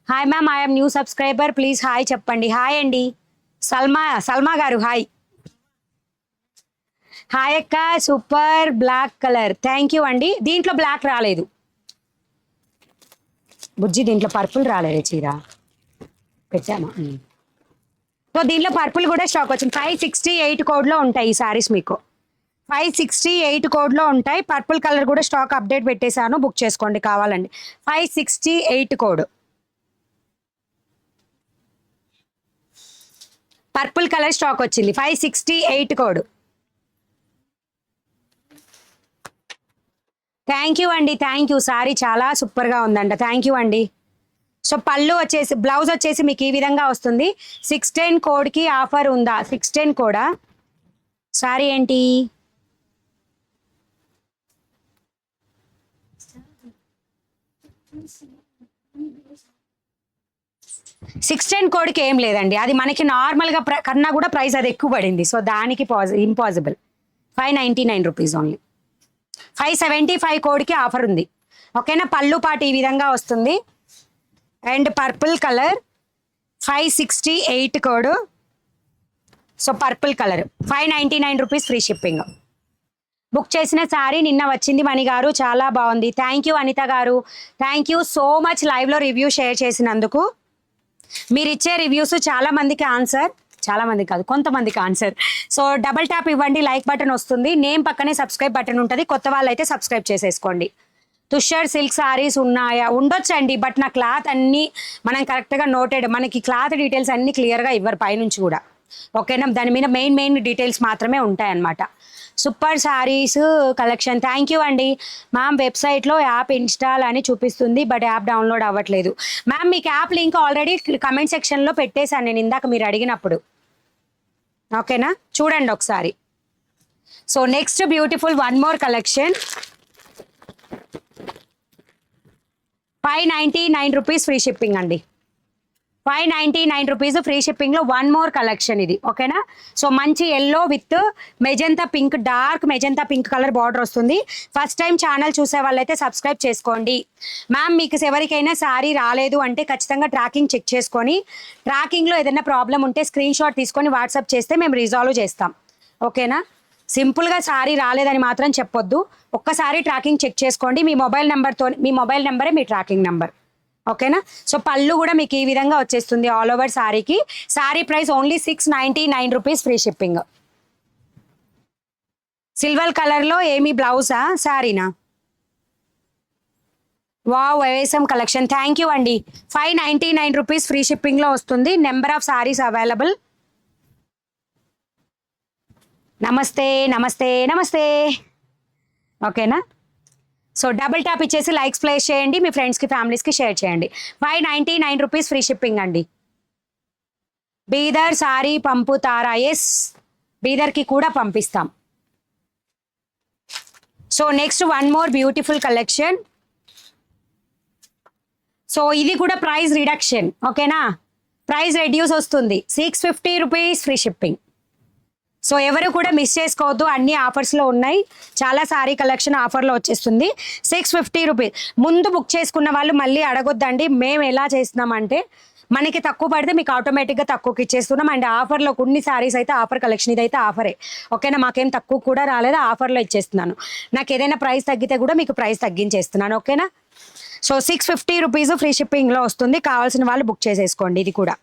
Hi ma'am, I'm new subscriber, please hi చెప్పండి. హాయ్ అండి. సల్మా గారు హాయ్. హాయ్ అక్క, super black colour. Thank you అండి. దీంట్లో బ్లాక్ రాలేదు బుజ్జి, దీంట్లో పర్పుల్ రాలేదు. చీర పెట్టామా? సో దీంట్లో పర్పుల్ కూడా స్టాక్ వచ్చింది. 568 కోడ్లో ఉంటాయి ఈ సారీస్ మీకు. 568 కోడ్లో ఉంటాయి. పర్పుల్ కలర్ కూడా స్టాక్ అప్డేట్ పెట్టేశాను, బుక్ చేసుకోండి కావాలండి. 568 కోడ్ పర్పుల్ కలర్ స్టాక్ వచ్చింది. 568 కోడ్. థ్యాంక్ యూ అండి, థ్యాంక్ యూ. సారీ చాలా సూపర్గా ఉందంట. థ్యాంక్ యూ అండి. సో పళ్ళు వచ్చేసి, బ్లౌజ్ వచ్చేసి మీకు ఈ విధంగా వస్తుంది. 610 కోడ్కి ఆఫర్ ఉందా? 610 కోడా? సారీ ఏంటి? $610 కోడ్కి ఏం లేదండి. అది మనకి నార్మల్గా కన్నా కూడా ప్రైస్ అది ఎక్కువ పడింది. సో దానికి ఇంపాసిబుల్. 599 rupees only. 575 కోడ్కి ఆఫర్ ఉంది. ఓకేనా, పళ్ళు పాటు ఈ విధంగా వస్తుంది. And purple colour 568 code. So purple colour 599 rupees, free shipping. Book చేసిన శారీ నిన్న వచ్చింది మణి గారు, చాలా బాగుంది. థ్యాంక్ యూ అనిత గారు. థ్యాంక్ యూ సో మచ్ లైవ్లో రివ్యూ షేర్ చేసినందుకు. మీరు ఇచ్చే రివ్యూస్ చాలా మందికి ఆన్సర్, చాలా మంది కాదు కొంతమందికి ఆన్సర్. సో డబల్ ట్యాప్ ఇవ్వండి, లైక్ బటన్ వస్తుంది. నేమ్ పక్కనే సబ్స్క్రైబ్ బటన్ ఉంటుంది. కొత్త వాళ్ళు అయితే సబ్స్క్రైబ్ చేసేసుకోండి. తుషార్ సిల్క్ సారీస్ ఉన్నాయా? ఉండొచ్చండి, బట్ నా క్లాత్ అన్నీ మనం కరెక్ట్గా నోటెడ్, మనకి క్లాత్ డీటెయిల్స్ అన్నీ క్లియర్గా ఇవ్వరు పైనుంచి కూడా. ఓకేనా, దాని మీద మెయిన్ డీటెయిల్స్ మాత్రమే ఉంటాయన్నమాట. Super saris collection. Thank you అండి. మ్యామ్ వెబ్సైట్లో యాప్ ఇన్స్టాల్ అని చూపిస్తుంది, బట్ యాప్ డౌన్లోడ్ అవ్వట్లేదు. మ్యామ్ మీకు యాప్ లింక్ ఆల్రెడీ కమెంట్ సెక్షన్లో పెట్టేశాను నేను ఇందాక మీరు అడిగినప్పుడు. ఓకేనా, చూడండి ఒకసారి. So next beautiful one more collection. 599 rupees, free shipping అండి. 599 రూపీస్, ఫ్రీ షిప్పింగ్లో వన్ మోర్ కలెక్షన్ ఇది. ఓకేనా, సో మంచి yellow with magenta pink, dark magenta pink colour border వస్తుంది. ఫస్ట్ టైం ఛానల్ చూసే వాళ్ళైతే సబ్స్క్రైబ్ చేసుకోండి. మ్యామ్ మీకు ఎవరికైనా సారీ రాలేదు అంటే ఖచ్చితంగా ట్రాకింగ్ చెక్ చేసుకొని, ట్రాకింగ్లో ఏదైనా ప్రాబ్లం ఉంటే స్క్రీన్ షాట్ తీసుకొని వాట్సాప్ చేస్తే మేము రిజాల్వ్ చేస్తాం. ఓకేనా, సింపుల్గా సారీ రాలేదని మాత్రం చెప్పొద్దు. ఒక్కసారి ట్రాకింగ్ చెక్ చేసుకోండి. మీ మొబైల్ నెంబరే మీ ట్రాకింగ్ నెంబర్. ఓకేనా, సో పళ్ళు కూడా మీకు ఈ విధంగా వచ్చేస్తుంది ఆల్ ఓవర్ సారీకి. Sari price only 699 rupees, free shipping. Silver కలర్లో ఏమి బ్లౌజా సారీనా? Wow, awesome collection. Thank you అండి. 599 రూపీస్, ఫ్రీ షిప్పింగ్లో వస్తుంది. Number of saris available. నమస్తే నమస్తే నమస్తే. ఓకేనా, సో డబుల్ ట్యాప్ ఇచ్చేసి లైక్స్ ప్లేస్ చేయండి, మీ ఫ్రెండ్స్కి ఫ్యామిలీస్కి షేర్ చేయండి. 599 రూపీస్, ఫ్రీ షిప్పింగ్ అండి. బీదర్ సారీ పంపుతారా? ఎస్, బీదర్కి కూడా పంపిస్తాం. So next one more beautiful collection. So ఇది కూడా ప్రైస్ రిడక్షన్. ఓకేనా, ప్రైస్ రెడ్యూస్ వస్తుంది, 650 రూపీస్ ఫ్రీ షిప్పింగ్. సో ఎవరు కూడా మిస్ చేసుకోవద్దు, అన్ని ఆఫర్స్లో ఉన్నాయి. చాలా సారీ కలెక్షన్ ఆఫర్లో వచ్చేస్తుంది. 650 రూపీస్. ముందు బుక్ చేసుకున్న వాళ్ళు మళ్ళీ అడగొద్దండి. మేము ఎలా చేస్తున్నామంటే మనకి తక్కువ పడితే మీకు ఆటోమేటిక్గా తక్కువకి ఇచ్చేస్తున్నాం. అండ్ ఆఫర్లో కొన్ని సారీస్ అయితే ఆఫర్ కలెక్షన్, ఇదైతే ఆఫరే. ఓకేనా, మాకేం తక్కువ కూడా రాలేదు, ఆఫర్లో ఇచ్చేస్తున్నాను. నాకు ఏదైనా ప్రైస్ తగ్గితే కూడా మీకు ప్రైస్ తగ్గించేస్తున్నాను. ఓకేనా. సో 650 రూపీస్ ఫ్రీ షిప్పింగ్లో వస్తుంది. కావాల్సిన వాళ్ళు బుక్ చేసేసుకోండి. ఇది కూడా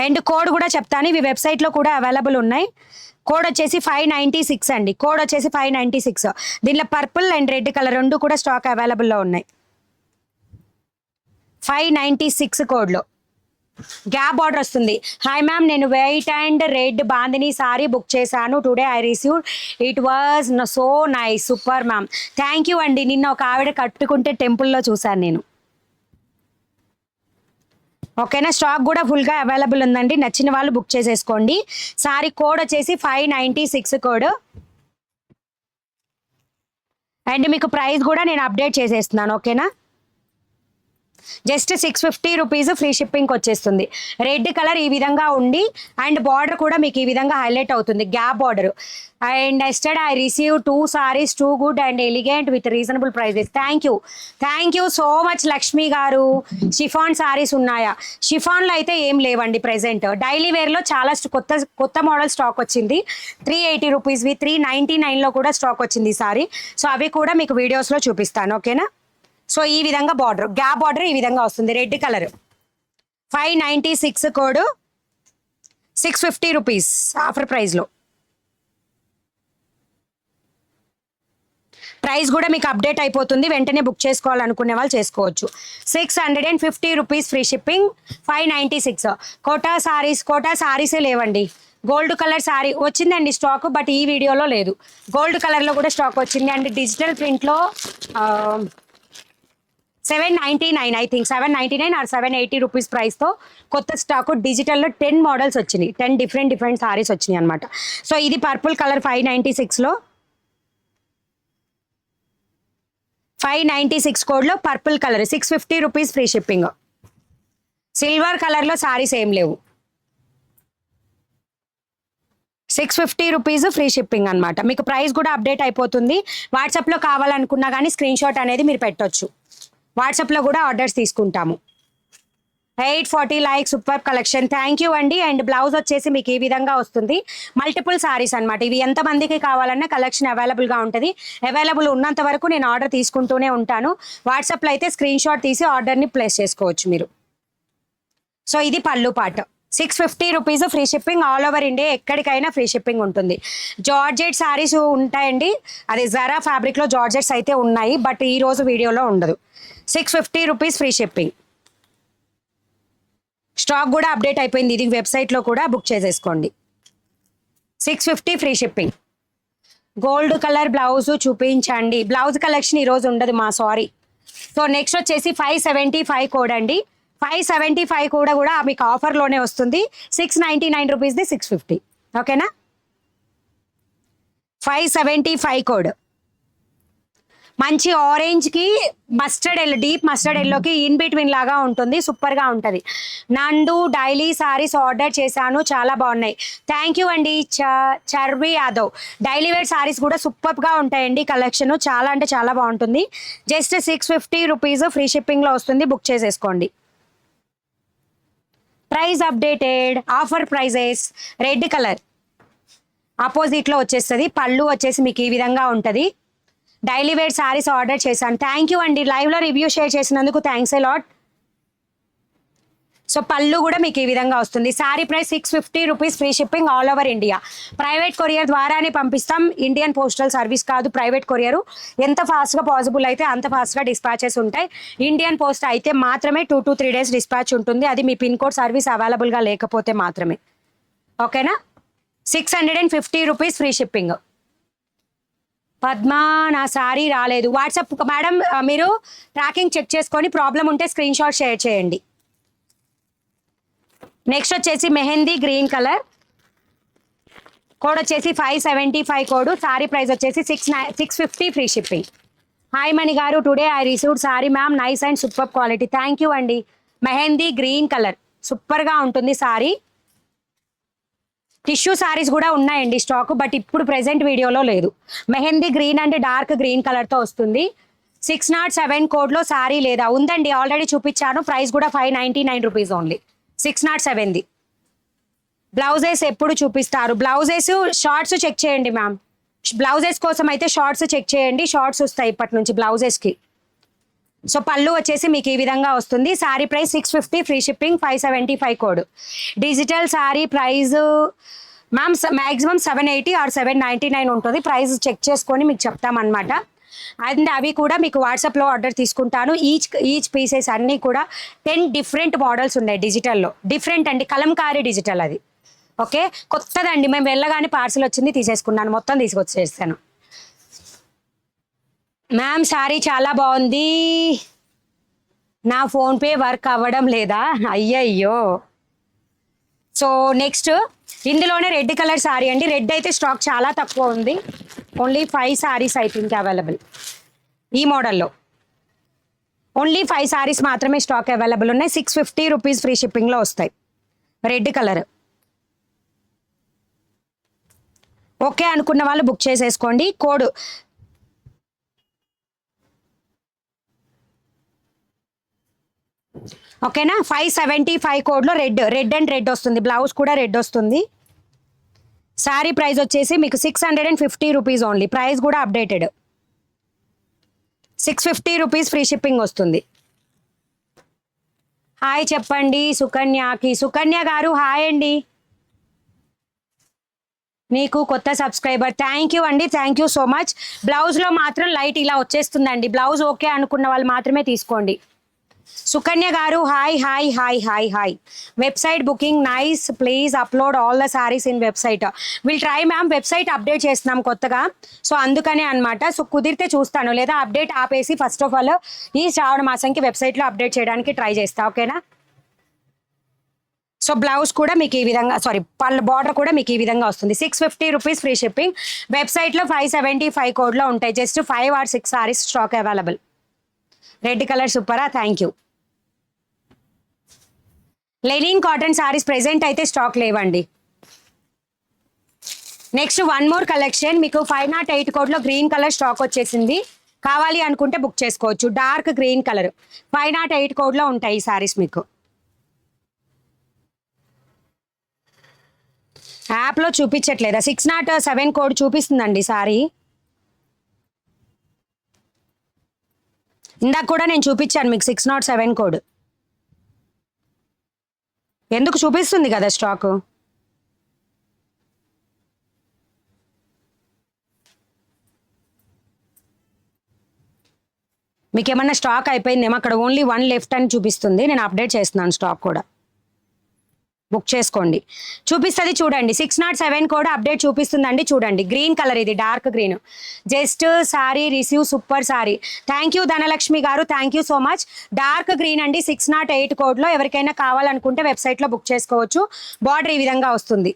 అండ్ కోడ్ కూడా చెప్తాను, ఇవి వెబ్సైట్లో కూడా అవైలబుల్ ఉన్నాయి. కోడ్ వచ్చేసి 596 అండి. కోడ్ వచ్చేసి 596. దీనిలో పర్పుల్ అండ్ రెడ్ కలర్ రెండు కూడా స్టాక్ అవైలబుల్లో ఉన్నాయి. 596 కోడ్లో గ్యాప్ బార్డర్ వస్తుంది. హాయ్ మ్యామ్, నేను white and red bandhani sari book చేశాను. Today I received, it was so nice, super ma'am, thank you అండి. నిన్న ఒక ఆవిడ కట్టుకుంటే టెంపుల్లో చూశాను నేను. ఓకేనా, స్టాక్ కూడా ఫుల్గా అవైలబుల్ ఉందండి. నచ్చిన వాళ్ళు బుక్ చేసేసుకోండి. సారీ కోడ్ వచ్చేసి 596 కోడ్. అండ్ మీకు ప్రైస్ కూడా నేను అప్డేట్ చేసేస్తున్నాను. ఓకేనా, జస్ట్ 650 రూపీస్ ఫ్రీ షిప్పింగ్కి వచ్చేస్తుంది. రెడ్ కలర్ ఈ విధంగా ఉండి అండ్ బార్డర్ కూడా మీకు ఈ విధంగా హైలైట్ అవుతుంది, gap border. And yesterday I receive 2 saris, too good and elegant with reasonable prices. Thank you so much Lakshmi garu. Chiffon saris ఉన్నాయా? షిఫాన్లో అయితే ఏం లేవండి ప్రెసెంట్. డైలీ వేర్లో చాలా కొత్త మోడల్ స్టాక్ వచ్చింది. 380 రూపీస్వి, 399లో కూడా స్టాక్ వచ్చింది ఈ సారీ. సో అవి కూడా మీకు వీడియోస్లో చూపిస్తాను. ఓకేనా. సో ఈ విధంగా బార్డర్, గ్యాప్ బార్డర్ ఈ విధంగా వస్తుంది, red colour. 596 code, 650 rupees offer ప్రైస్లో. ప్రైస్ కూడా మీకు అప్డేట్ అయిపోతుంది, వెంటనే బుక్ చేసుకోవాలనుకునే వాళ్ళు చేసుకోవచ్చు. 650 రూపీస్ ఫ్రీ షిప్పింగ్, 596. కోటా సారీసే లేవండి. గోల్డ్ కలర్ సారీ వచ్చిందండి స్టాక్, బట్ ఈ వీడియోలో లేదు. గోల్డ్ కలర్లో కూడా స్టాక్ వచ్చింది. అండ్ డిజిటల్ ప్రింట్లో 799, ఐ థింక్ 799 ఆర్ 780 రూపీస్ ప్రైస్తో కొత్త స్టాక్ డిజిటల్లో 10 మోడల్స్ వచ్చినాయి. 10 డిఫరెంట్ సారీస్ వచ్చినాయి అనమాట. సో ఇది పర్పుల్ కలర్ 596లో, 596 కోడ్లో purple colour, 650 rupees free shipping. Silver కలర్లో సారీస్ ఏం లేవు, 650 రూపీస్ ఫ్రీ షిప్పింగ్ అనమాట. మీకు ప్రైస్ కూడా అప్డేట్ అయిపోతుంది. వాట్సాప్లో కావాలనుకున్నా కానీ స్క్రీన్ షాట్ అనేది మీరు పెట్టొచ్చు. వాట్సాప్లో కూడా ఆర్డర్స్ తీసుకుంటాము. 840 like, super collection, thank you అండి. అండ్ బ్లౌజ్ వచ్చేసి మీకు ఈ విధంగా వస్తుంది. మల్టిపుల్ సారీస్ అనమాట. ఇవి ఎంతమందికి కావాలన్నా కలెక్షన్ అవైలబుల్గా ఉంటుంది. అవైలబుల్ ఉన్నంత వరకు నేను ఆర్డర్ తీసుకుంటూనే ఉంటాను. వాట్సాప్లో అయితే స్క్రీన్ షాట్ తీసి ఆర్డర్ని ప్లేస్ చేసుకోవచ్చు మీరు. సో ఇది పళ్ళు పాట. 650 rupees free shipping, all over India ఎక్కడికైనా ఫ్రీ షిప్పింగ్ ఉంటుంది. జార్జెట్ సారీస్ ఉంటాయండి, అది జరా ఫ్యాబ్రిక్లో జార్జెట్స్ అయితే ఉన్నాయి, బట్ ఈ రోజు వీడియోలో ఉండదు. 650 రూపీస్ ఫ్రీ షిప్పింగ్. స్టాక్ కూడా అప్డేట్ అయిపోయింది, ఇది వెబ్సైట్లో కూడా బుక్ చేసేసుకోండి. 650 free shipping. Gold colour blouse చూపించండి. బ్లౌజ్ కలెక్షన్ ఈరోజు ఉండదు మా సారీ. సో నెక్స్ట్ వచ్చేసి 575 కోడ్ అండి. 575 కూడా మీకు ఆఫర్లోనే వస్తుంది. 699 రూపీస్ది 650. ఓకేనా. 575 కోడ్. మంచి ఆరెంజ్కి మస్టర్డ్ ఎల్లో, డీప్ మస్టర్డ్ ఎల్లోకి ఇన్ బిట్వీన్ లాగా ఉంటుంది, సూపర్గా ఉంటుంది. నందు డైలీ సారీస్ ఆర్డర్ చేశాను, చాలా బాగున్నాయి. థ్యాంక్ యూ అండి చర్వి యాదవ్. డైలీ వేర్ సారీస్ కూడా సూపర్గా ఉంటాయండి, కలెక్షన్ చాలా అంటే చాలా బాగుంటుంది. జస్ట్ 650 రూపీస్ ఫ్రీ షిప్పింగ్లో వస్తుంది, బుక్ చేసేసుకోండి. Price updated, offer prices. Red colour ఆపోజిట్లో వచ్చేస్తుంది. పళ్ళు వచ్చేసి మీకు ఈ విధంగా ఉంటుంది. డైలీ వేర్ సారీస్ ఆర్డర్ చేశాను. థ్యాంక్ యూ అండి, లైవ్లో రివ్యూ షేర్ చేసినందుకు థ్యాంక్స్ ఎ లాట్. సో పళ్ళు కూడా మీకు ఈ విధంగా వస్తుంది. Sari price 650 rupees free shipping, all over India. Private courier ద్వారానే పంపిస్తాం, ఇండియన్ పోస్టల్ సర్వీస్ కాదు, ప్రైవేట్ కొరియరు. ఎంత ఫాస్ట్గా పాసిబుల్ అయితే అంత ఫాస్ట్గా డిస్పాచెస్ ఉంటాయి. ఇండియన్ పోస్ట్ అయితే మాత్రమే 2 to 3 డేస్ డిస్పాచ్ ఉంటుంది, అది మీ పిన్ కోడ్ సర్వీస్ అవైలబుల్గా లేకపోతే మాత్రమే. ఓకేనా. 650 రూపీస్ ఫ్రీ షిప్పింగ్. పద్మా, నా సారీ రాలేదు. వాట్సాప్ మేడం, మీరు ట్రాకింగ్ చెక్ చేసుకొని ప్రాబ్లం ఉంటే స్క్రీన్ షాట్ షేర్ చేయండి. నెక్స్ట్ వచ్చేసి మెహందీ గ్రీన్ కలర్, కోడ్ వచ్చేసి 575 కోడ్. సారీ ప్రైస్ వచ్చేసి 650 ఫ్రీ షిప్పింగ్. హాయ్ మణి గారు, today I received sorry ma'am, nice and super quality. Thank you అండి. మెహందీ గ్రీన్ కలర్ సూపర్గా ఉంటుంది సారీ. టిష్యూ సారీస్ కూడా ఉన్నాయండి స్టాక్, బట్ ఇప్పుడు ప్రెసెంట్ వీడియోలో లేదు. Mehndi green and dark green కలర్తో వస్తుంది. 607 కోడ్లో సారీ లేదా ఉందండి, ఆల్రెడీ చూపించాను. ప్రైస్ కూడా 599 రూపీస్ ఓన్లీ. 607ది. బ్లౌజెస్ ఎప్పుడు చూపిస్తారు? బ్లౌజెస్ షార్ట్స్ చెక్ చేయండి మ్యామ్. బ్లౌజెస్ కోసం అయితే షార్ట్స్ చెక్ చేయండి, షార్ట్స్ వస్తాయి ఇప్పటి నుంచి బ్లౌజెస్కి. సో పళ్ళు వచ్చేసి మీకు ఈ విధంగా వస్తుంది. Sari price 650, free shipping, 575 code. Digital sari price ma'am maximum 780 or 799 ఉంటుంది. ప్రైస్ చెక్ చేసుకొని మీకు చెప్తామన్నమాట. అండ్ అవి కూడా మీకు వాట్సాప్లో ఆర్డర్ తీసుకుంటాను. ఈచ్ పీసెస్ అన్నీ కూడా 10 డిఫరెంట్ మోడల్స్ ఉన్నాయి డిజిటల్లో. డిఫరెంట్ అండి, కలంకారీ డిజిటల్ అది. ఓకే, కొత్తదండి. మేము వెళ్ళగానే పార్సిల్ వచ్చింది, తీసేసుకున్నాను, మొత్తం తీసుకొచ్చేస్తాను. మ్యామ్ సారీ చాలా బాగుంది, నా ఫోన్పే వర్క్ అవ్వడం లేదా, అయ్యయ్యో. సో నెక్స్ట్ ఇందులోనే రెడ్ కలర్ సారీ అండి. రెడ్ అయితే స్టాక్ చాలా తక్కువ ఉంది. Only 5 saris I think available ఈ మోడల్లో. ఓన్లీ 5 సారీస్ మాత్రమే స్టాక్ అవైలబుల్ ఉన్నాయి. 650 రూపీస్ ఫ్రీ షిప్పింగ్లో వస్తాయి. Red colour. ఓకే అనుకున్న వాళ్ళు బుక్ చేసేసుకోండి. కోడ్ ఓకేనా. 575 కోడ్లో రెడ్ అండ్ రెడ్ వస్తుంది. బ్లౌజ్ కూడా రెడ్ వస్తుంది. శారీ ప్రైస్ వచ్చేసి మీకు 650 రూపీస్ ఓన్లీ. ప్రైస్ కూడా అప్డేటెడ్. 650 రూపీస్ ఫ్రీ షిప్పింగ్ వస్తుంది. హాయ్ చెప్పండి సుకన్యకి. సుకన్య గారు హాయ్ అండి, నీకు కొత్త సబ్స్క్రైబర్. థ్యాంక్ యూ అండి, థ్యాంక్ యూ సో మచ్. బ్లౌజ్లో మాత్రం లైట్ ఇలా వచ్చేస్తుందండి. బ్లౌజ్ ఓకే అనుకున్న వాళ్ళు మాత్రమే తీసుకోండి. సుకన్య గారు hi hi hi hi hi. Website booking nice, please upload all the saris in website. Will try ma'am. Website update చేస్తున్నాం కొత్తగా, సో అందుకనే అనమాట. సో కుదిరితే చూస్తాను, లేదా అప్డేట్ ఆపేసి ఫస్ట్ ఆఫ్ ఆల్ ఈ శ్రావణ మాసంకి వెబ్సైట్లో అప్డేట్ చేయడానికి ట్రై చేస్తా. ఓకేనా. సో బ్లౌజ్ కూడా మీకు ఈ విధంగా, సారీ పళ్ళ బార్డర్ కూడా మీకు ఈ విధంగా వస్తుంది. 650 రూపీస్ ఫ్రీ షిప్పింగ్. వెబ్సైట్లో 575 కోడ్లో ఉంటాయి. Just 5 or 6 saris stock available. Red colour సూపరా, thank you. Linen cotton saris present అయితే స్టాక్ లేవండి. Next one more collection. మీకు 508 కోడ్లో గ్రీన్ కలర్ స్టాక్ వచ్చేసింది. కావాలి అనుకుంటే బుక్ చేసుకోవచ్చు. డార్క్ గ్రీన్ కలర్ 508 కోడ్లో ఉంటాయి ఈ సారీస్. మీకు యాప్లో చూపించట్లేదా? 607 కోడ్ చూపిస్తుందండి సారీ. ఇందాక కూడా నేను చూపించాను మీకు 607 కోడ్. ఎందుకు చూపిస్తుంది కదా స్టాకు. మీకు ఏమన్నా స్టాక్ అయిపోయిందేమో, అక్కడ ఓన్లీ 1 లెఫ్ట్ అని చూపిస్తుంది. నేను అప్డేట్ చేస్తున్నాను స్టాక్ కూడా. బుక్ చేసుకోండి, చూపిస్తుంది చూడండి. 607 కోడ్ అప్డేట్ చూపిస్తుందండి. చూడండి గ్రీన్ కలర్, ఇది dark green. Just sari receive, super sari. Thank you Dhanalakshmi గారు, thank you so much. Dark green అండి 608 కోడ్లో. ఎవరికైనా కావాలనుకుంటే వెబ్సైట్లో బుక్ చేసుకోవచ్చు. బార్డర్ ఈ విధంగా వస్తుంది.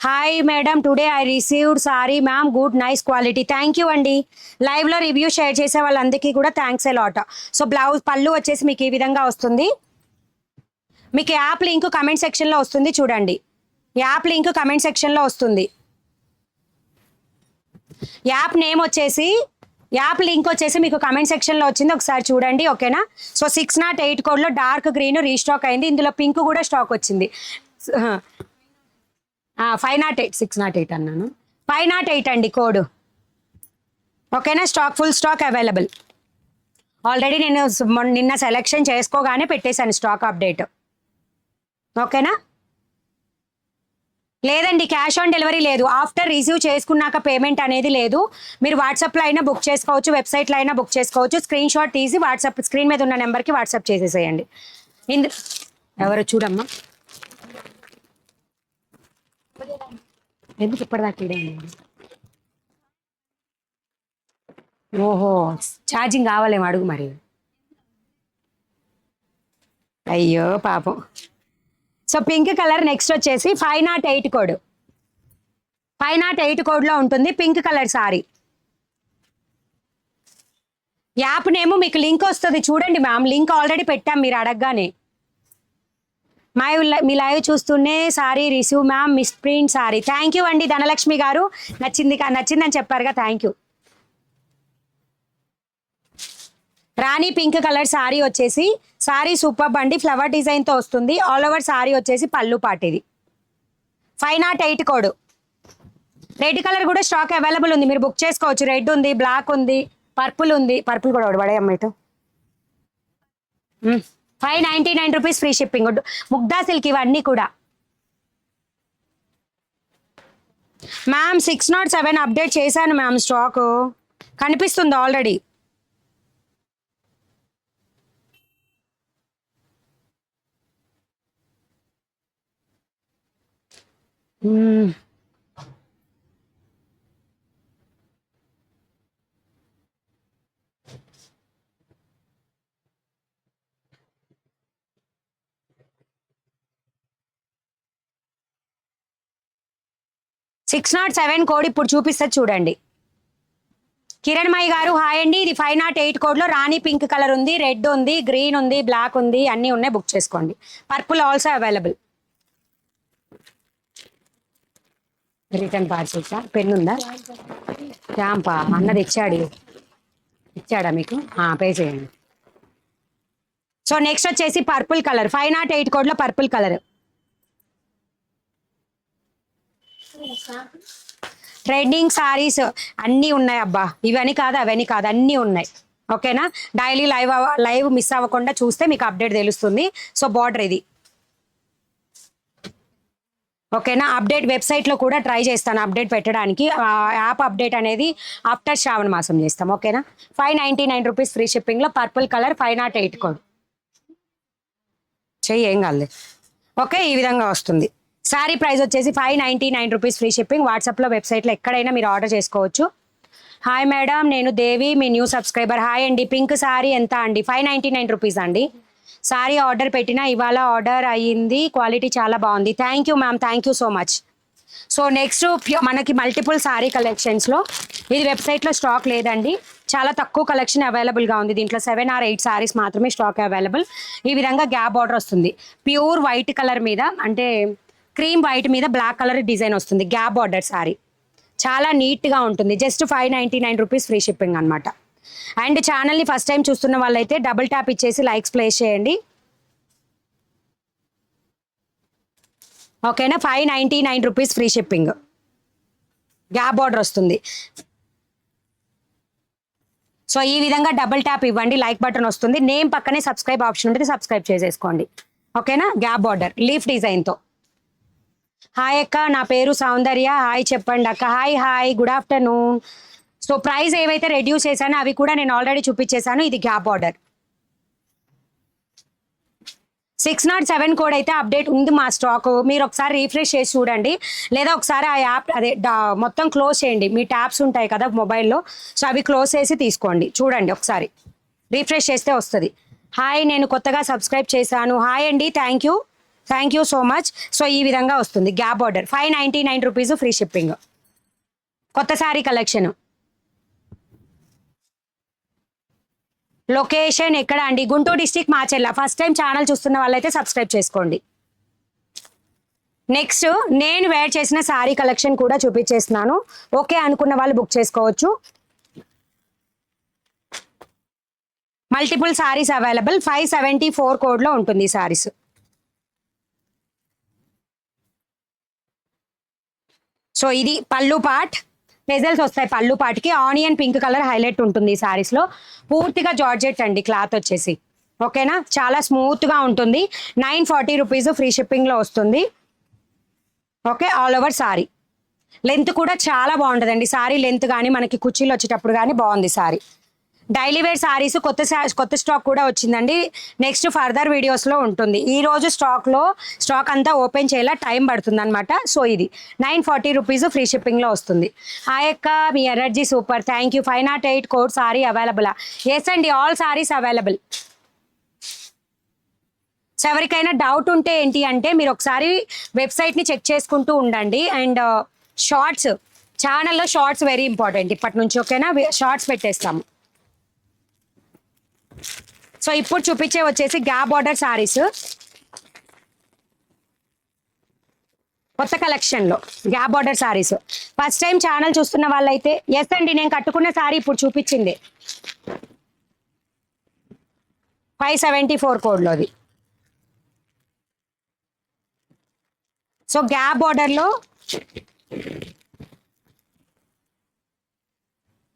Hi madam, today I received sorry ma'am, good nice quality. Thank you అండి. లైవ్లో రివ్యూ షేర్ చేసే వాళ్ళందరికీ కూడా thanks a lot. So blouse పళ్ళు వచ్చేసి మీకు ఈ విధంగా వస్తుంది. మీకు యాప్ లింక్ కమెంట్ సెక్షన్లో వస్తుంది చూడండి. యాప్ లింక్ కమెంట్ సెక్షన్లో వస్తుంది. యాప్ నేమ్ వచ్చేసి, యాప్ లింక్ వచ్చేసి మీకు కమెంట్ సెక్షన్లో వచ్చింది, ఒకసారి చూడండి. ఓకేనా. సో 608 కోడ్లో డార్క్ గ్రీన్ రీస్టాక్ అయింది. ఇందులో పింక్ కూడా స్టాక్ వచ్చింది. 508, 608 అన్నాను, 508 అండి కోడ్. ఓకేనా. Stock full stock available. Already నేను నిన్న సెలెక్షన్ చేసుకోగానే పెట్టేశాను స్టాక్ అప్డేట్. ఓకేనా. లేదండి క్యాష్ ఆన్ డెలివరీ లేదు. ఆఫ్టర్ రిసీవ్ చేసుకున్నాక పేమెంట్ అనేది లేదు. మీరు వాట్సాప్లో అయినా బుక్ చేసుకోవచ్చు, వెబ్సైట్లో అయినా బుక్ చేసుకోవచ్చు. స్క్రీన్ షాట్ తీసి వాట్సాప్ స్క్రీన్ మీద ఉన్న నెంబర్కి వాట్సాప్ చేసేసేయండి. ఎవరు చూడమ్మా, ఎందుకు ఇప్పటిదాకా. ఓహో ఛార్జింగ్ కావాలేమో అడుగు మరి. అయ్యో పాపం. సో పింక్ కలర్ నెక్స్ట్ వచ్చేసి 508 కోడ్. 508 కోడ్లో ఉంటుంది పింక్ కలర్ సారీ. యాప్ నేమో మీకు లింక్ వస్తుంది చూడండి మ్యామ్, లింక్ ఆల్రెడీ పెట్టాం మీరు అడగగానే. మీ లైవ్ చూస్తూనే sari receive ma'am misprint sari. Thank you అండి ధనలక్ష్మి గారు, నచ్చిందని చెప్పారుగా, thank you. Rani pink colour sari వచ్చేసి సారీ సూపర్ అండి, ఫ్లవర్ డిజైన్తో వస్తుంది. ఆల్ ఓవర్ సారీ వచ్చేసి పళ్ళు పాటు. ఇది 508 కోడ్. రెడ్ కలర్ కూడా స్టాక్ అవైలబుల్ ఉంది, మీరు బుక్ చేసుకోవచ్చు. రెడ్ ఉంది, బ్లాక్ ఉంది, పర్పుల్ ఉంది. పర్పుల్ కూడా ఒకటి పడే అమ్మాయితో. 599 rupees free shipping. Mugdha silk ఇవన్నీ కూడా. మ్యామ్ 607 అప్డేట్ చేశాను మ్యామ్, స్టాక్ కనిపిస్తుంది ఆల్రెడీ. Mm. 607 కోడ్ ఇప్పుడు చూపిస్తే చూడండి. కిరణ్మయి గారు హాయ్ అండి. ఇది 508 కోడ్లో రాణి పింక్ కలర్ ఉంది, రెడ్ ఉంది, గ్రీన్ ఉంది, బ్లాక్ ఉంది, అన్నీ ఉన్నాయి, బుక్ చేసుకోండి. Purple also available. Return parcel sir. Pen ఉందా? క్యాంపా అన్నది ఇచ్చాడా మీకు? పే చేయండి. సో నెక్స్ట్ వచ్చేసి పర్పుల్ కలర్, 508 కోడ్లో పర్పుల్ కలర్. ట్రెండింగ్ సారీస్ అన్నీ ఉన్నాయి అబ్బా, ఇవన్నీ కాదు అవన్నీ కాదు, అన్నీ ఉన్నాయి. ఓకేనా, డైలీ లైవ్ మిస్ అవ్వకుండా చూస్తే మీకు అప్డేట్ తెలుస్తుంది. సో బార్డర్ ఇది. ఓకేనా, అప్డేట్ వెబ్సైట్లో కూడా ట్రై చేస్తాను అప్డేట్ పెట్టడానికి. యాప్ అప్డేట్ అనేది ఆఫ్టర్ శ్రావణ మాసం చేస్తాం. ఓకేనా, 599 రూపీస్ ఫ్రీ షిప్పింగ్లో పర్పుల్ కలర్ 508 కోడ్. చెయ్యి ఏం కాదు. ఓకే, ఈ విధంగా వస్తుంది. శారీ ప్రైస్ వచ్చేసి 599 రూపీస్ ఫ్రీ షిప్పింగ్. వాట్సాప్లో వెబ్సైట్లో ఎక్కడైనా మీరు ఆర్డర్ చేసుకోవచ్చు. హాయ్ మేడం, నేను దేవి, మీ న్యూ సబ్స్క్రైబర్. హాయ్ అండి. పింక్ శారీ ఎంత అండి? 599 రూపీస్ అండి. శారీ ఆర్డర్ పెట్టినా ఇవాళ ఆర్డర్ అయ్యింది, క్వాలిటీ చాలా బాగుంది. Thank you ma'am, thank you so much. So next మనకి మల్టిపుల్ శారీ కలెక్షన్స్లో ఇది వెబ్సైట్లో స్టాక్ లేదండి, చాలా తక్కువ కలెక్షన్ అవైలబుల్గా ఉంది. దీంట్లో 7 or 8 శారీస్ మాత్రమే స్టాక్ అవైలబుల్. ఈ విధంగా గ్యాప్ బార్డర్ వస్తుంది, ప్యూర్ వైట్ కలర్ మీద, అంటే క్రీమ్ వైట్ మీద బ్లాక్ కలర్ డిజైన్ వస్తుంది, గ్యాప్ బార్డర్ శారీ. చాలా నీట్గా ఉంటుంది. జస్ట్ 599 రూపీస్ ఫ్రీ షిప్పింగ్ అనమాట. అండ్ ఛానల్ని ఫస్ట్ టైం చూస్తున్న వాళ్ళైతే డబుల్ ట్యాప్ ఇచ్చేసి లైక్స్ ప్లేస్ చేయండి. ఓకేనా, 599 rupees free shipping. Gap border వస్తుంది. సో ఈ విధంగా డబుల్ ట్యాప్ ఇవ్వండి, లైక్ బటన్ వస్తుంది, నేమ్ పక్కనే సబ్స్క్రైబ్ ఆప్షన్ ఉంటుంది, సబ్స్క్రైబ్ చేసేసుకోండి. ఓకేనా, గ్యాప్ బార్డర్ లీఫ్ డిజైన్తో. హాయ్ అక్క, నా పేరు సౌందర్య. హాయ్ చెప్పండి అక్క. Hi good afternoon. So price ఏవైతే రెడ్యూస్ చేశానో అవి కూడా నేను ఆల్రెడీ చూపించేశాను. ఇది గ్యాప్ బార్డర్. 607 కోడ్ అయితే అప్డేట్ ఉంది మా స్టాక్. మీరు ఒకసారి రీఫ్రెష్ చేసి చూడండి, లేదా ఒకసారి ఆ యాప్ మొత్తం క్లోజ్ చేయండి. మీ ట్యాబ్స్ ఉంటాయి కదా మొబైల్లో, సో అవి క్లోజ్ చేసి తీసుకోండి. చూడండి ఒకసారి రీఫ్రెష్ చేస్తే వస్తుంది. హాయ్, నేను కొత్తగా సబ్స్క్రైబ్ చేశాను. హాయ్ అండి, thank you so much. So ఈ విధంగా వస్తుంది gap border. 599 rupees free shipping. కొత్త శారీ కలెక్షన్. లొకేషన్ ఎక్కడ అండి? Guntur district Macherla. First time channel చూస్తున్న వాళ్ళైతే సబ్స్క్రైబ్ చేసుకోండి. నెక్స్ట్ నేను వేర్ చేసిన శారీ కలెక్షన్ కూడా చూపించేస్తున్నాను. ఓకే అనుకున్న వాళ్ళు బుక్ చేసుకోవచ్చు. Multiple saris available. 574 కోడ్లో ఉంటుంది ఈ శారీస్. సో ఇది పళ్ళు పార్ట్, పెజల్స్ వస్తాయి పళ్ళు పార్ట్కి. ఆనియన్ పింక్ కలర్ హైలైట్ ఉంటుంది ఈ శారీస్లో. పూర్తిగా జార్జెట్ అండి క్లాత్ వచ్చేసి. ఓకేనా, చాలా స్మూత్గా ఉంటుంది. 940 రూపీస్ ఫ్రీ షిప్పింగ్లో వస్తుంది. Okay, all over sari. Length కూడా చాలా బాగుంటుందండి. శారీ లెంత్ కానీ మనకి కుర్చీలు వచ్చేటప్పుడు కానీ బాగుంది శారీ. డైలీ వేర్ శారీస్ కొత్త స్టాక్ కూడా వచ్చిందండి. నెక్స్ట్ ఫర్దర్ వీడియోస్లో ఉంటుంది. ఈరోజు స్టాక్ అంతా ఓపెన్ చేయాల, టైం పడుతుంది అనమాట. సో ఇది 940 రూపీస్ ఫ్రీ షిప్పింగ్లో వస్తుంది. ఆ యొక్క మీ energy super, thank you. 508 code sari అవైలబులా? ఎస్ అండి, ఆల్ సారీస్ అవైలబుల్. సో ఎవరికైనా డౌట్ ఉంటే ఏంటి అంటే మీరు ఒకసారి వెబ్సైట్ని చెక్ చేసుకుంటూ ఉండండి. అండ్ ఛానల్లో షార్ట్స్ వెరీ ఇంపార్టెంట్ ఇప్పటి నుంచి. ఓకేనా, షార్ట్స్ పెట్టేస్తాము. సో ఇప్పుడు చూపించే వచ్చేసి గ్యాప్ బార్డర్ సారీస్, కొత్త కలెక్షన్లో gap border saris. First time channel చూస్తున్న వాళ్ళైతే ఎస్ అండి, నేను కట్టుకున్న సారీ ఇప్పుడు చూపించింది 574 కోడ్లోది. సో గ్యాప్ బార్డర్లో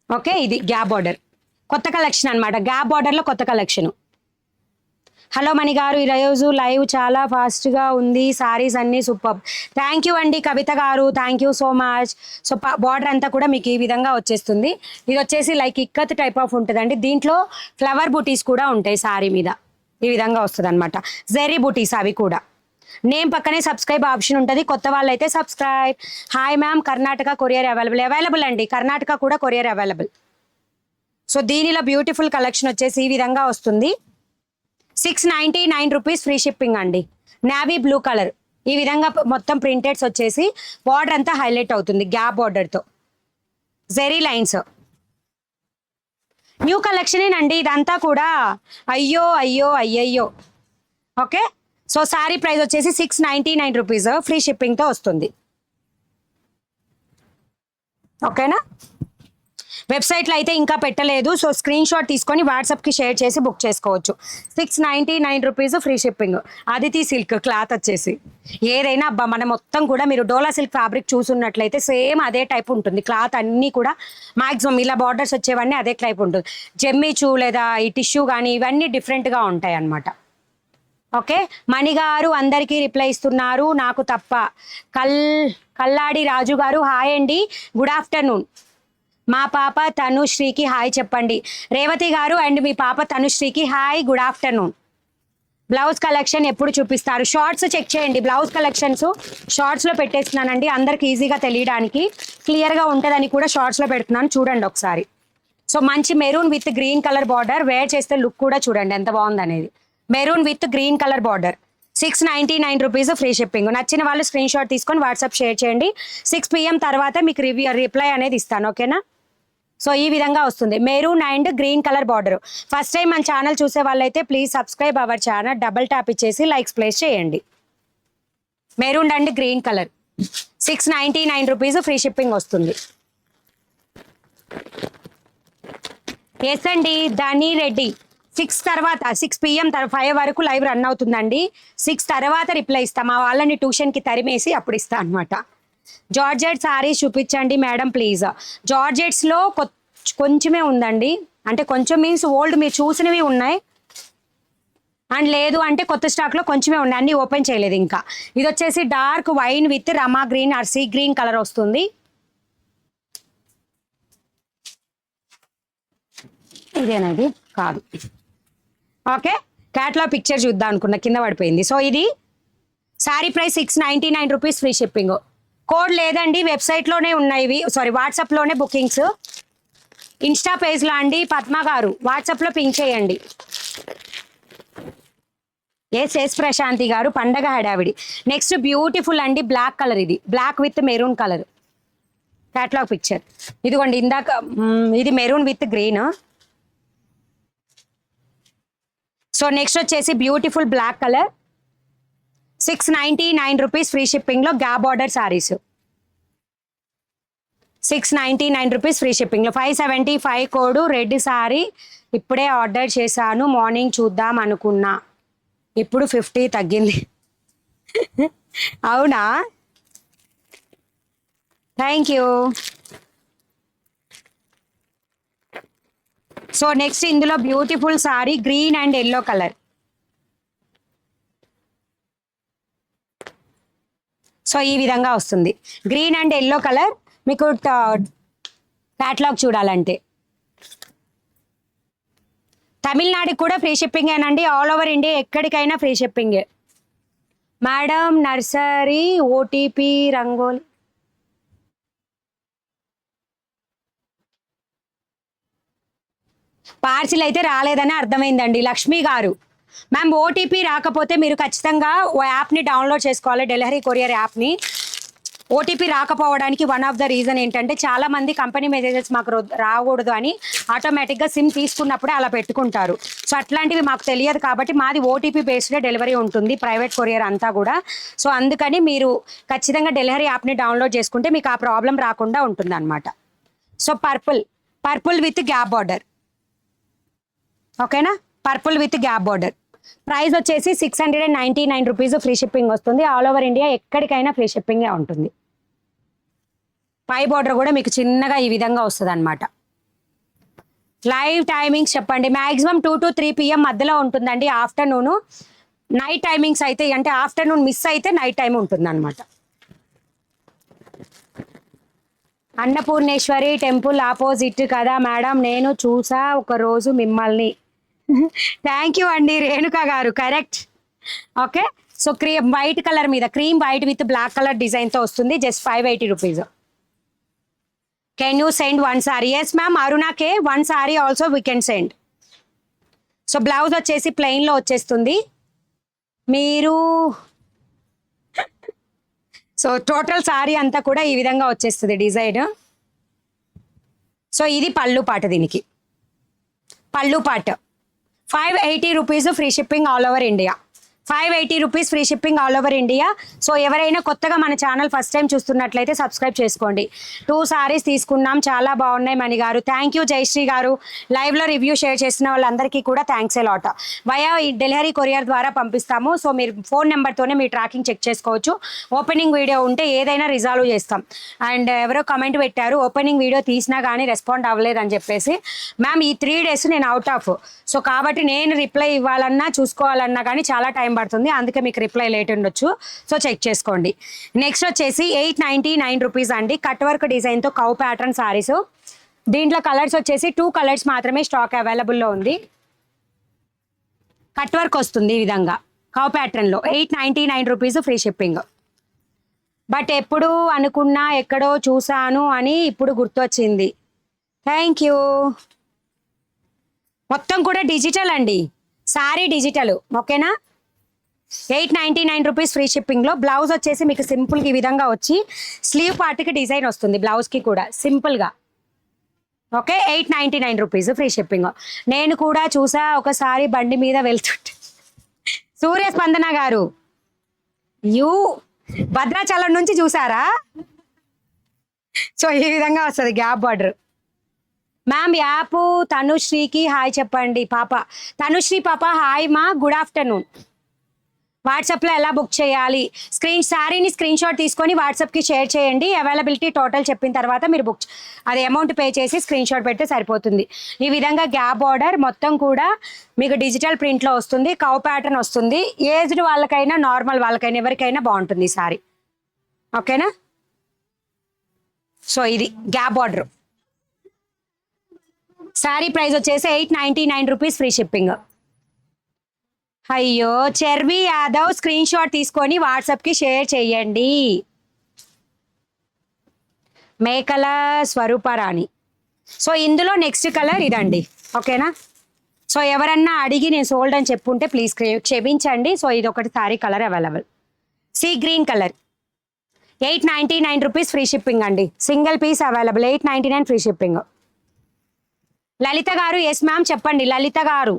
ఓకే, ఇది గ్యాప్ బార్డర్ కొత్త కలెక్షన్ అనమాట. గ్యాప్ బార్డర్లో కొత్త కలెక్షన్. హలో మణి గారు, ఈరోజు లైవ్ చాలా ఫాస్ట్గా ఉంది, సారీస్ అన్నీ సూపర్. థ్యాంక్ యూ అండి కవిత గారు, thank you so much. So border అంతా కూడా మీకు ఈ విధంగా వచ్చేస్తుంది. ఇది వచ్చేసి లైక్ ఇక్కత్ టైప్ ఆఫ్ ఉంటుందండి. దీంట్లో ఫ్లవర్ బూటీస్ కూడా ఉంటాయి సారీ మీద, ఈ విధంగా వస్తుంది అనమాట. జెరీ బూటీస్ అవి కూడా. నేమ్ పక్కనే సబ్స్క్రైబ్ ఆప్షన్ ఉంటుంది, కొత్త వాళ్ళైతే subscribe. Hi ma'am, Karnataka courier available అండి, కర్ణాటక కూడా కొరియర్ అవైలబుల్. సో దీనిలో బ్యూటిఫుల్ కలెక్షన్ వచ్చేసి ఈ విధంగా వస్తుంది. 699 రూపీస్ ఫ్రీ షిప్పింగ్ అండి. నావీ బ్లూ కలర్ ఈ విధంగా మొత్తం ప్రింటెడ్స్ వచ్చేసి బార్డర్ అంతా హైలైట్ అవుతుంది గ్యాప్ బార్డర్తో, జెరీ లైన్స్. న్యూ కలెక్షనేనండి ఇదంతా కూడా. అయ్యో. ఓకే, సో సారీ ప్రైస్ వచ్చేసి 699 రూపీస్ ఫ్రీ షిప్పింగ్తో వస్తుంది. ఓకేనా, వెబ్సైట్లో అయితే ఇంకా పెట్టలేదు. సో స్క్రీన్ షాట్ తీసుకొని వాట్సాప్కి షేర్ చేసి బుక్ చేసుకోవచ్చు. 699 rupees free shipping. Aditi silk cloth వచ్చేసి ఏదైనా అబ్బా, మనం మొత్తం కూడా మీరు డోలా సిల్క్ ఫ్యాబ్రిక్ చూసున్నట్లయితే సేమ్ అదే టైప్ ఉంటుంది. క్లాత్ అన్నీ కూడా మ్యాక్సిమం ఇలా బార్డర్స్ వచ్చేవన్నీ అదే టైప్ ఉంటుంది. జెమ్మిచూ లేదా ఈ టిష్యూ కానీ ఇవన్నీ డిఫరెంట్గా ఉంటాయి అన్నమాట. ఓకే, మణిగారు అందరికీ రిప్లై ఇస్తున్నారు, నాకు తప్ప. కల్లాడి రాజు గారు హాయ్ అండి, గుడ్ ఆఫ్టర్నూన్. మా పాప తనుశ్రీకి హాయ్ చెప్పండి. రేవతి గారు అండ్ మీ పాప తనుశ్రీకి hi, good afternoon. Blouse collection ఎప్పుడు చూపిస్తారు? షార్ట్స్ చెక్ చేయండి. బ్లౌజ్ కలెక్షన్స్ షార్ట్స్లో పెట్టేస్తున్నానండి, అందరికి ఈజీగా తెలియడానికి, క్లియర్గా ఉంటుందని కూడా షార్ట్స్లో పెడుతున్నాను, చూడండి ఒకసారి. సో మంచి maroon with green colour border, wear చేస్తే లుక్ కూడా చూడండి ఎంత బాగుంది అనేది. Maroon with green colour border, 699 rupees free shipping. నచ్చిన వాళ్ళు స్క్రీన్ షాట్ తీసుకొని వాట్సాప్ షేర్ చేయండి. 6 PM తర్వాత మీకు రిప్లై అనేది ఇస్తాను, ఓకేనా. సో ఈ విధంగా వస్తుంది maroon and green colour border. First time మన ఛానల్ చూసే వాళ్ళైతే please subscribe our channel, double tap ఇచ్చేసి లైక్స్ ప్లేస్ చేయండి. Maroon and green colour 699 rupees free shipping వస్తుంది. ఎస్ అండి, ధనీ రెడ్డి 6 తర్వాత 6 PM 5 వరకు లైవ్ రన్ అవుతుందండి. 6 తర్వాత రిప్లై ఇస్తాం. మా వాళ్ళని ట్యూషన్కి తరిమేసి అప్పుడు ఇస్తా అనమాట. జార్జెట్ సారీస్ చూపించండి మేడం ప్లీజ్. జార్జెట్స్లో కొంచెమే ఉందండి, అంటే కొంచెం మీన్స్ ఓల్డ్ మీరు చూసినవి ఉన్నాయి అండ్ లేదు అంటే కొత్త స్టాక్లో కొంచెమే ఉన్నాయి, అన్నీ ఓపెన్ చేయలేదు ఇంకా. ఇది వచ్చేసి dark wine with Rama green are see green colour వస్తుంది. ఇదేనది కాదు, ఓకే. క్యాట్లాగ్ పిక్చర్ చూద్దాం అనుకున్నా, కింద పడిపోయింది. సో ఇది sari price 699 rupees free shipping. Code లేదండి, వెబ్సైట్లోనే ఉన్నాయి ఇవి, సారీ వాట్సాప్లోనే బుకింగ్స్. ఇన్స్టా పేజ్లో అండి పద్మ గారు వాట్సాప్లో పింక్ చేయండి. ఎస్ ప్రశాంతి గారు, పండగ హడావిడి. నెక్స్ట్ బ్యూటిఫుల్ అండి బ్లాక్ కలర్, ఇది black with maroon colour catalogue picture. ఇదిగోండి ఇందాక ఇది maroon with green. So next వచ్చేసి beautiful black colour 699 rupees free షిప్పింగ్లో gap border saris. 699 rupees free షిప్పింగ్లో. 575 కోడ్ రెడ్ సారీ ఇప్పుడే ఆర్డర్ చేశాను, మార్నింగ్ చూద్దాం అనుకున్నా, ఇప్పుడు 50 తగ్గింది. అవునా, థ్యాంక్ యూ. సో నెక్స్ట్ ఇందులో beautiful sari green and yellow colour. So ఈ విధంగా వస్తుంది గ్రీన్ అండ్ ఎల్లో కలర్. మీకు క్యాటలాగ్ చూడాలంటే తమిళనాడుకి కూడా ఫ్రీ షిప్పింగ్ ఏనండి, ఆల్ ఓవర్ ఇండియా ఎక్కడికైనా ఫ్రీ షిప్పింగే. Madam nursery OTP rangoli parcel అయితే రాలేదని అర్థమైందండి లక్ష్మి గారు. మ్యామ్ ఓటీపీ రాకపోతే మీరు ఖచ్చితంగా ఓ యాప్ని డౌన్లోడ్ చేసుకోవాలి, డెలివరీ కొరియర్ యాప్ని. ఓటీపీ రాకపోవడానికి వన్ ఆఫ్ ద రీజన్ ఏంటంటే చాలామంది కంపెనీ మెసేజెస్ మాకు రాకూడదు అని ఆటోమేటిక్గా సిమ్ తీసుకున్నప్పుడే అలా పెట్టుకుంటారు. సో అట్లాంటివి మాకు తెలియదు కాబట్టి మాది ఓటీపీ బేస్డ్ డెలివరీ ఉంటుంది, ప్రైవేట్ కొరియర్ అంతా కూడా. సో అందుకని మీరు ఖచ్చితంగా డెలివరీ యాప్ని డౌన్లోడ్ చేసుకుంటే మీకు ఆ ప్రాబ్లం రాకుండా ఉంటుంది అనమాట. So purple with gap border, ఓకేనా, purple with gap border. Price వచ్చేసి 699 రూపీస్, ఫ్రీ షిప్పింగ్ వస్తుంది. ఆల్ ఓవర్ ఇండియా ఎక్కడికైనా ఫ్రీ షిప్పింగే ఉంటుంది. పై బార్డర్ కూడా మీకు చిన్నగా ఈ విధంగా వస్తుంది అనమాట. లైవ్ టైమింగ్స్ చెప్పండి. మ్యాక్సిమం 2 to 3 PM మధ్యలో ఉంటుందండి ఆఫ్టర్నూను. నైట్ టైమింగ్స్ అయితే అంటే ఆఫ్టర్నూన్ మిస్ అయితే నైట్ టైం ఉంటుంది అనమాట. అన్నపూర్ణేశ్వరి టెంపుల్ ఆపోజిట్ కదా మేడం, నేను చూసా ఒక రోజు మిమ్మల్ని. థ్యాంక్ యూ అండి Renuka garu, correct. Okay, so white colour మీద cream white with black colour డిజైన్తో వస్తుంది. Just 580 rupees. Can you send 1 sari? Yes ma'am, అరుణాకే 1 sari also we can send. So blouse వచ్చేసి ప్లెయిన్లో వచ్చేస్తుంది. మీరు సో టోటల్ సారీ అంతా కూడా ఈ విధంగా వచ్చేస్తుంది డిజైన్. సో ఇది పళ్ళు పాట, దీనికి పళ్ళు పాట 580 rupees, free shipping all over India. 580 rupees, free shipping all over India. So ఎవరైనా కొత్తగా మన ఛానల్ ఫస్ట్ టైం చూస్తున్నట్లయితే సబ్స్క్రైబ్ చేసుకోండి. 2 సారీస్ తీసుకున్నాం, చాలా బాగున్నాయి మణి గారు. థ్యాంక్ యూ జయశ్రీ గారు. లైవ్లో రివ్యూ షేర్ చేసిన వాళ్ళందరికీ కూడా thanks a lot. Via delivery courier ద్వారా పంపిస్తాము. సో మీరు ఫోన్ నెంబర్తోనే మీ ట్రాకింగ్ చెక్ చేసుకోవచ్చు. ఓపెనింగ్ వీడియో ఉంటే ఏదైనా రిజాల్వ్ చేస్తాం. అండ్ ఎవరో కమెంట్ పెట్టారు ఓపెనింగ్ వీడియో తీసినా కానీ రెస్పాండ్ అవ్వలేదని చెప్పేసి. మ్యామ్ ఈ 3 days నేను అవుట్ ఆఫ్, సో కాబట్టి నేను రిప్లై ఇవ్వాలన్నా చూసుకోవాలన్నా కానీ చాలా టైం పడుతుంది, అందుకే మీకు రిప్లై లేట్ ఉండొచ్చు. సో చెక్ చేసుకోండి. నెక్స్ట్ వచ్చేసి 899 రూపీస్ అండి, కట్ వర్క్ డిజైన్తో కౌ ప్యాటర్న్ సారీస్. దీంట్లో కలర్స్ వచ్చేసి 2 కలర్స్ మాత్రమే స్టాక్ అవైలబుల్లో ఉంది. కట్ వర్క్ వస్తుంది ఈ విధంగా కౌ ప్యాటర్న్లో. 899 రూపీస్, ఫ్రీ షిప్పింగ్. బట్ ఎప్పుడు అనుకున్నా ఎక్కడో చూసాను అని ఇప్పుడు గుర్తొచ్చింది. Thank you. మొత్తం కూడా డిజిటల్ అండి, సారీ డిజిటల్, ఓకేనా. 899 రూపీస్, ఫ్రీ షిప్పింగ్లో. బ్లౌజ్ వచ్చేసి మీకు సింపుల్గా ఈ విధంగా వచ్చి స్లీవ్ పార్ట్కి డిజైన్ వస్తుంది, బ్లౌజ్కి కూడా సింపుల్గా. Okay, 899 rupees, free shipping. నేను కూడా చూసా ఒకసారి బండి మీద వెళ్తుంటే. సూర్య స్పందన గారు, భద్రాచలం నుంచి చూసారా? సో ఈ విధంగా వస్తుంది గ్యాప్ బార్డర్. మ్యామ్ యాప్ తనుశ్రీకి హాయ్ చెప్పండి పాప. తనుశ్రీ పాప హాయ్ మా, గుడ్ ఆఫ్టర్నూన్. వాట్సాప్లో ఎలా బుక్ చేయాలి? శారీని స్క్రీన్ షాట్ తీసుకొని వాట్సాప్కి షేర్ చేయండి. అవైలబిలిటీ టోటల్ చెప్పిన తర్వాత మీరు అది అమౌంట్ పే చేసి స్క్రీన్ షాట్ పెడితే సరిపోతుంది. ఈ విధంగా గ్యాప్ బార్డర్ మొత్తం కూడా మీకు డిజిటల్ ప్రింట్లో వస్తుంది, కౌ ప్యాటర్న్ వస్తుంది. ఏజ్డ్ వాళ్ళకైనా నార్మల్ వాళ్ళకైనా ఎవరికైనా బాగుంటుంది ఈ సారీ, ఓకేనా. సో ఇది గ్యాప్ బార్డర్. సారీ ప్రైస్ వచ్చేసి 899 రూపీస్, ఫ్రీ షిప్పింగ్. అయ్యో చెర్వి యాదవ్, స్క్రీన్ షాట్ తీసుకొని వాట్సాప్కి షేర్ చేయండి. మేకల స్వరూపరాణి. సో ఇందులో నెక్స్ట్ కలర్ ఇదండి, ఓకేనా. సో ఎవరన్నా అడిగి నేను సోల్డ్ అని చెప్పుంటే ప్లీజ్ క్షమించండి. సో ఇది ఒకటి sari colour available, sea green colour. 899 rupees, free shipping అండి. Single piece available, 899 free shipping. Lalitha garu, yes ma'am చెప్పండి. లలిత గారు,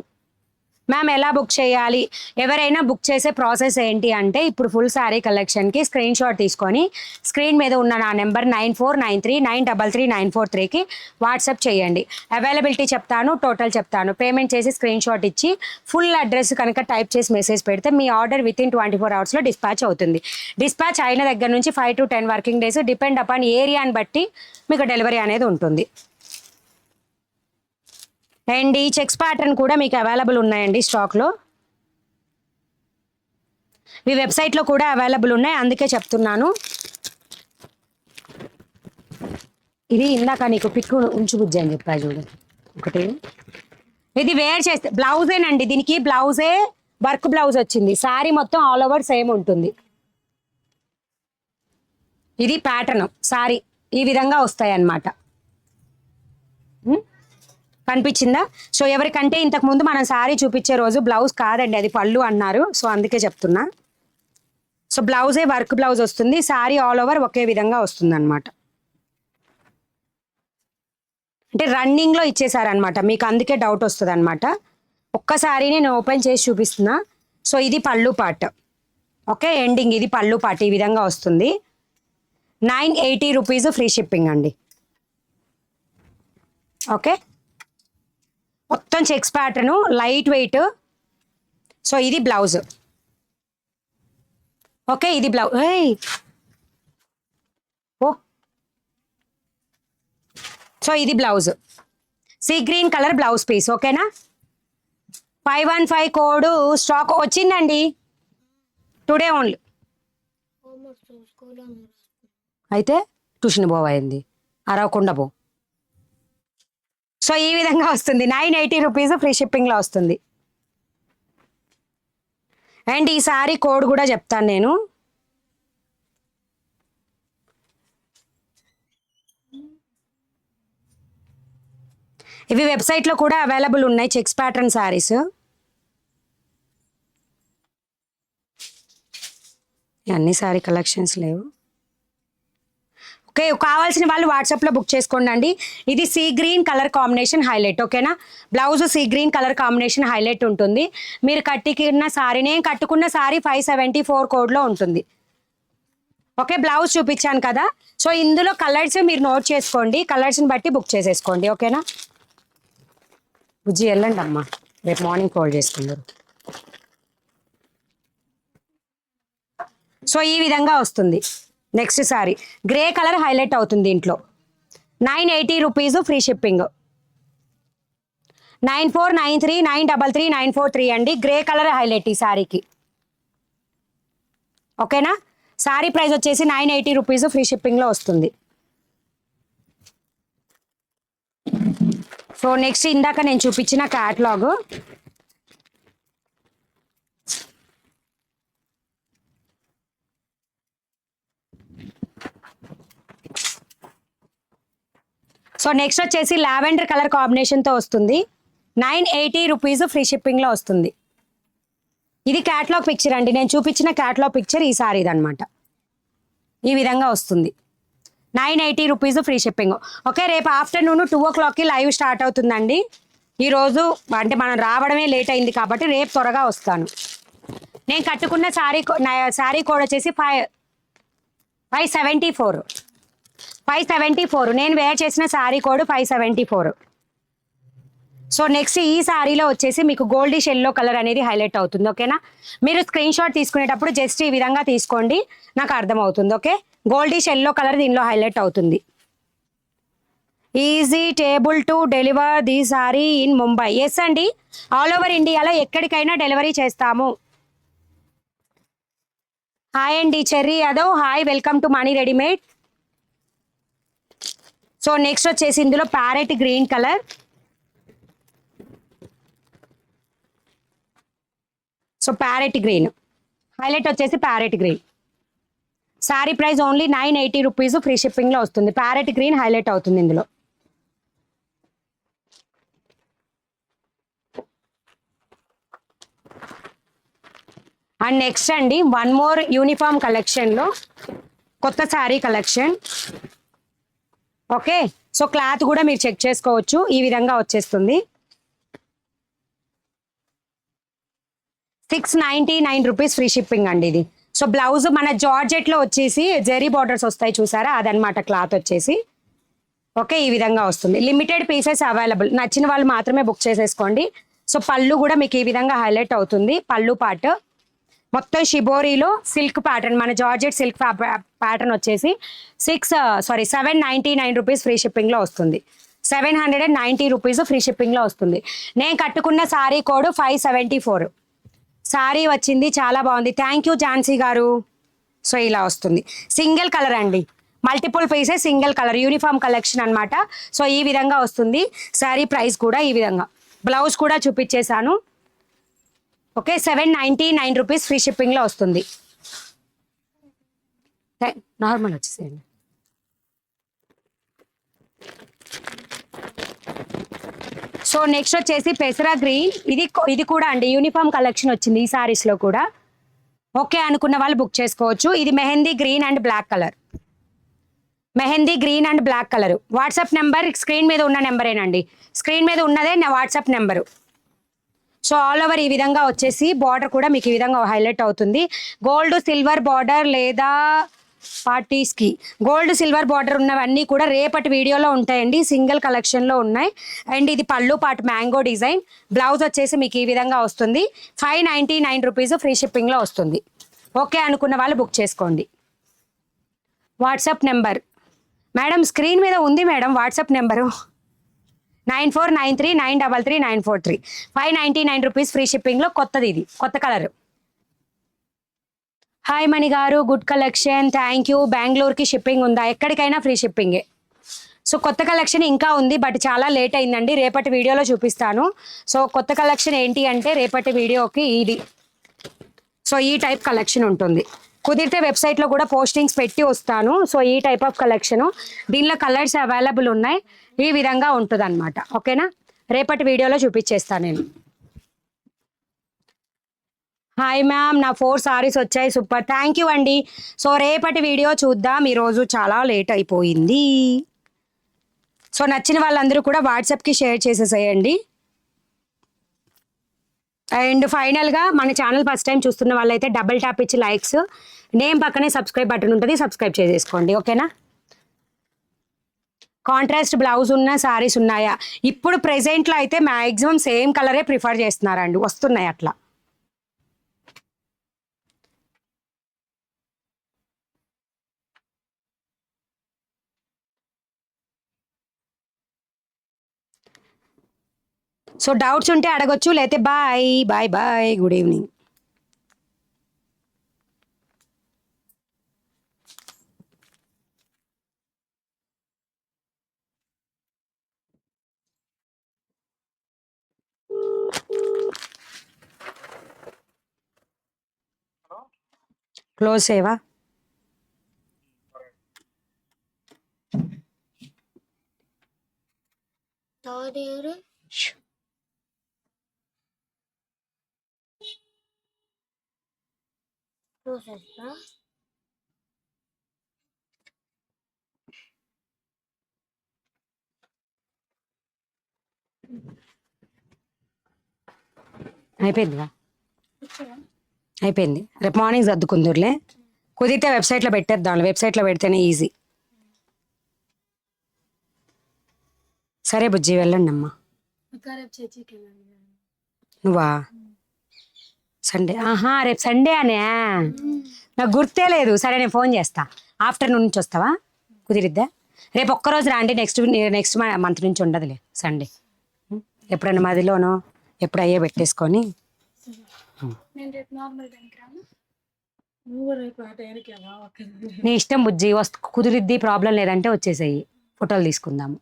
మ్యామ్ ఎలా బుక్ చేయాలి? ఎవరైనా బుక్ చేసే ప్రాసెస్ ఏంటి అంటే ఇప్పుడు ఫుల్ శారీ కలెక్షన్కి స్క్రీన్ షాట్ తీసుకొని స్క్రీన్ మీద ఉన్న నా నెంబర్ 9493933943కి వాట్సాప్ చేయండి. అవైలబిలిటీ చెప్తాను, టోటల్ చెప్తాను. పేమెంట్ చేసి స్క్రీన్ షాట్ ఇచ్చి ఫుల్ అడ్రస్ కనుక టైప్ చేసి మెసేజ్ పెడితే మీ ఆర్డర్ వితిన్ 24 అవర్స్లో డిస్పాచ్ అవుతుంది. డిస్పాచ్ అయిన దగ్గర నుంచి 5 to 10 working days depend upon ఏరియాని బట్టి మీకు డెలివరీ అనేది ఉంటుంది. అండ్ ఈ చెక్స్ ప్యాటర్న్ కూడా మీకు అవైలబుల్ ఉన్నాయండి స్టాక్లో. మీ వెబ్సైట్లో కూడా అవైలబుల్ ఉన్నాయి, అందుకే చెప్తున్నాను. ఇది ఇందాక నీకు పిక్ ఉంచుబుజ్జి అని చెప్పా చూడు ఒకటి. ఇది వేర్ చేస్తే బ్లౌజేనండి, దీనికి బ్లౌజే వర్క్ బ్లౌజ్ వచ్చింది. శారీ మొత్తం ఆల్ ఓవర్ సేమ్ ఉంటుంది. ఇది ప్యాటర్న్, శారీ ఈ విధంగా వస్తాయి అన్నమాట. కనిపించిందా? సో ఎవరికంటే ఇంతకుముందు మనం శారీ చూపించే రోజు బ్లౌజ్ కాదండి అది పళ్ళు అన్నారు, సో అందుకే చెప్తున్నా. సో బ్లౌజే వర్క్ బ్లౌజ్ వస్తుంది, శారీ ఆల్ ఓవర్ ఒకే విధంగా వస్తుంది అనమాట. అంటే రన్నింగ్లో ఇచ్చేసారనమాట మీకు, అందుకే డౌట్ వస్తుంది అనమాట. ఒక్కసారి నేను ఓపెన్ చేసి చూపిస్తున్నా. సో ఇది పళ్ళు పార్ట్. ఓకే, ఎండింగ్ ఇది పళ్ళు పార్ట్ ఈ విధంగా వస్తుంది. 980 రూపీస్ ఫ్రీ షిప్పింగ్ అండి. ఓకే, మొత్తం checks pattern, light weight. So ఇది బ్లౌజ్. ఓకే, ఇది బ్లౌజ్. ఓ, సో ఇది blouse, sea green colour blouse piece. ఓకేనా, 515 కోడ్ స్టాక్ వచ్చిందండి టుడే ఓన్లీ. అయితే ట్యూషన్ పోవైంది, అరవకుండా పో. సో ఈ విధంగా వస్తుంది, 980 రూపీస్ ఫ్రీ షిప్పింగ్లో వస్తుంది. అండ్ ఈ సారీ కోడ్ కూడా చెప్తాను నేను. ఇవి వెబ్సైట్లో కూడా అవైలబుల్ ఉన్నాయి, చెక్స్ ప్యాటర్న్ శారీస్. అన్ని సారీ కలెక్షన్స్ లేవు. ఓకే, కావాల్సిన వాళ్ళు వాట్సాప్లో బుక్ చేసుకోండి అండి. ఇది sea green colour combination highlight. ఓకేనా, blouse sea green colour combination highlight ఉంటుంది. మీరు కట్టుకున్న సారీ, నేను కట్టుకున్న సారీ 574 కోడ్లో ఉంటుంది. ఓకే, బ్లౌజ్ చూపించాను కదా. సో ఇందులో కలర్స్ మీరు నోట్ చేసుకోండి, కలర్స్ని బట్టి బుక్ చేసేసుకోండి. ఓకేనా, బుజ్జి వెళ్ళండి అమ్మా, రేపు మార్నింగ్ కాల్ చేసుకుందరు. సో ఈ విధంగా వస్తుంది. Next sorry grey colour highlight అవుతుంది దీంట్లో. 980 రూపీస్ ఫ్రీ షిప్పింగ్. 9493933943 అండి. గ్రే కలర్ హైలైట్ ఈ సారీకి. ఓకేనా, సారీ ప్రైస్ వచ్చేసి 980 రూపీస్ ఫ్రీ షిప్పింగ్లో వస్తుంది. సో నెక్స్ట్ ఇందాక నేను చూపించిన క్యాటలాగ్. సో నెక్స్ట్ వచ్చేసి లావెండర్ కలర్ కాంబినేషన్తో వస్తుంది. 980 రూపీస్ ఫ్రీ షిప్పింగ్లో వస్తుంది. ఇది క్యాటలాగ్ పిక్చర్ అండి, నేను చూపించిన క్యాటలాగ్ పిక్చర్ ఈ సారీది అనమాట. ఈ విధంగా వస్తుంది, 980 రూపీస్ ఫ్రీ షిప్పింగ్. ఓకే, రేపు ఆఫ్టర్నూన్ 2 o'clockకి లైవ్ స్టార్ట్ అవుతుందండి. ఈరోజు అంటే మనం రావడమే లేట్ అయింది కాబట్టి రేపు త్వరగా వస్తాను. నేను కట్టుకున్న శారీ కోడ్ వచ్చేసి 574. నేను వేర్ చేసిన శారీ కోడ్ 574. సో నెక్స్ట్ ఈ శారీలో వచ్చేసి మీకు గోల్డిష్ ఎల్లో కలర్ అనేది హైలైట్ అవుతుంది. ఓకేనా, మీరు స్క్రీన్ షాట్ తీసుకునేటప్పుడు జస్ట్ ఈ విధంగా తీసుకోండి, నాకు అర్థమవుతుంది. ఓకే, గోల్డిష్ ఎల్లో కలర్ దీనిలో హైలైట్ అవుతుంది. Is it able to deliver the sari in Mumbai. Yes అండి, ఆల్ ఓవర్ ఇండియాలో ఎక్కడికైనా డెలివరీ చేస్తాము. హాయ్ అండి Cherry Yadav, hi, welcome to money Readymade. So next వచ్చేసి ఇందులో parrot green colour. So parrot green highlight వచ్చేసి parrot green. Sari price only 980 rupees free షిప్పింగ్లో వస్తుంది. ప్యారెట్ గ్రీన్ హైలైట్ అవుతుంది ఇందులో. అండ్ నెక్స్ట్ అండి వన్ మోర్ యూనిఫామ్ కలెక్షన్లో కొత్త sari collection. Okay, so cloth కూడా మీరు చెక్ చేసుకోవచ్చు, ఈ విధంగా వచ్చేస్తుంది. 699 రూపీస్ ఫ్రీ షిప్పింగ్ అండి ఇది. సో బ్లౌజ్ మన జార్జెట్లో వచ్చేసి జెరీ బార్డర్స్ వస్తాయి చూసారా, అదనమాట క్లాత్ వచ్చేసి. ఓకే, ఈ విధంగా వస్తుంది. లిమిటెడ్ పీసెస్ అవైలబుల్, నచ్చిన వాళ్ళు మాత్రమే బుక్ చేసేసుకోండి. సో పళ్ళు కూడా మీకు ఈ విధంగా హైలైట్ అవుతుంది. పళ్ళు పార్ట్ మొత్తం షిబోరీలో సిల్క్ ప్యాటర్న్, మన జార్జెట్ సిల్క్ ప్యాటర్న్ వచ్చేసి 799 రూపీస్ ఫ్రీ షిప్పింగ్లో వస్తుంది. 790 రూపీస్ ఫ్రీ షిప్పింగ్లో వస్తుంది. నేను కట్టుకున్న సారీ కోడ్ 574. సారీ వచ్చింది, చాలా బాగుంది. థ్యాంక్ యూ ఝాన్సీ గారు. సో ఇలా వస్తుంది, సింగిల్ కలర్ అండి, multiple pieces single colour uniform collection అనమాట. సో ఈ విధంగా వస్తుంది. సారీ ప్రైస్ కూడా ఈ విధంగా, బ్లౌజ్ కూడా చూపించేశాను. ఓకే, 799 రూపీస్ ఫ్రీ షిప్పింగ్లో వస్తుంది. నార్మల్ వచ్చేసేయండి. సో నెక్స్ట్ వచ్చేసి పెసరా గ్రీన్. ఇది కూడా అండి యూనిఫామ్ కలెక్షన్ వచ్చింది ఈ సారీస్లో కూడా. ఓకే అనుకున్న వాళ్ళు బుక్ చేసుకోవచ్చు. ఇది mehndi green and black colour. Mehndi green and black colour. WhatsApp number screen మీద ఉన్న నెంబరేనండి, స్క్రీన్ మీద ఉన్నదే నా WhatsApp number. So all over ఈ విధంగా వచ్చేసి బార్డర్ కూడా మీకు ఈ విధంగా హైలైట్ అవుతుంది. గోల్డ్ సిల్వర్ బార్డర్ లేదా పార్టీస్కి గోల్డ్ సిల్వర్ బార్డర్ ఉన్నవన్నీ కూడా రేపటి వీడియోలో ఉంటాయండి. సింగిల్ కలెక్షన్లో ఉన్నాయి. అండ్ ఇది పళ్ళు పాటు మ్యాంగో డిజైన్. బ్లౌజ్ వచ్చేసి మీకు ఈ విధంగా వస్తుంది. 599 రూపీస్ ఫ్రీ షిప్పింగ్లో వస్తుంది. ఓకే అనుకున్న వాళ్ళు బుక్ చేసుకోండి. వాట్సాప్ నెంబర్ మేడం స్క్రీన్ మీద ఉంది madam. WhatsApp number 9493933943 599 rupees free షిప్పింగ్లో కొత్తది. ఇది కొత్త కలర్. హాయ్ మణి గారు, గుడ్ కలెక్షన్, థ్యాంక్ యూ. బెంగళూరుకి షిప్పింగ్ ఉందా? ఎక్కడికైనా ఫ్రీ షిప్పింగే. సో కొత్త కలెక్షన్ ఇంకా ఉంది, బట్ చాలా లేట్ అయిందండి. రేపటి వీడియోలో చూపిస్తాను. సో కొత్త కలెక్షన్ ఏంటి అంటే రేపటి వీడియోకి ఇది. సో ఈ టైప్ కలెక్షన్ ఉంటుంది. కుదిరితే వెబ్సైట్లో కూడా పోస్టింగ్స్ పెట్టి వస్తాను. సో ఈ టైప్ ఆఫ్ కలెక్షను, దీనిలో కలర్స్ అవైలబుల్ ఉన్నాయి. ఈ విధంగా ఉంటుంది అనమాట. ఓకేనా, రేపటి వీడియోలో చూపించేస్తాను నేను. హాయ్ మ్యామ్, నా 4 సారీస్ వచ్చాయి, సూపర్, థ్యాంక్ యూ అండి. సో రేపటి వీడియో చూద్దాం. ఈరోజు చాలా లేట్ అయిపోయింది. సో నచ్చిన వాళ్ళందరూ కూడా వాట్సాప్కి షేర్ చేసేసేయండి. అండ్ ఫైనల్గా మన ఛానల్ ఫస్ట్ టైం చూస్తున్న వాళ్ళైతే డబుల్ ట్యాప్ ఇచ్చి లైక్స్, నేమ్ పక్కనే సబ్స్క్రైబ్ బటన్ ఉంటుంది, సబ్స్క్రైబ్ చేసేసుకోండి. ఓకేనా. కాంట్రాస్ట్ బ్లౌజ్ ఉన్న సారీస్ ఉన్నాయా? ఇప్పుడు ప్రెజెంట్లో అయితే మ్యాక్సిమం సేమ్ కలరే ప్రిఫర్ చేస్తున్నారండి, వస్తున్నాయి అట్లా. సో డౌట్స్ ఉంటే అడగొచ్చు, లేకపోతే bye bye bye, good evening. Close సేవా అయిపోయిందిగా, అయిపోయింది. రేపు మార్నింగ్ సర్దుకుందరులే. కుదిరితే వెబ్సైట్లో పెట్టేద్దాం, వెబ్సైట్లో పెడితేనే ఈజీ. సరే బుజ్జి, వెళ్ళండి అమ్మా. నువ్వా సండే? ఆహా, రేపు సండే అనే నాకు గుర్తే లేదు. సరే నేను ఫోన్ చేస్తా. ఆఫ్టర్నూన్ నుంచి వస్తావా? కుదిరిద్దా? రేపు ఒక్కరోజు రండి, నెక్స్ట్ మంత్ నుంచి ఉండదులే సండే. ఎప్పుడైనా మదిలోనో ఎప్పుడు అయ్యే పెట్టేసుకొని. నీ ఇష్టం బుజ్జి, కుదిరిద్ది, ప్రాబ్లం లేదంటే వచ్చేసేయి, ఫోటోలు తీసుకుందాము.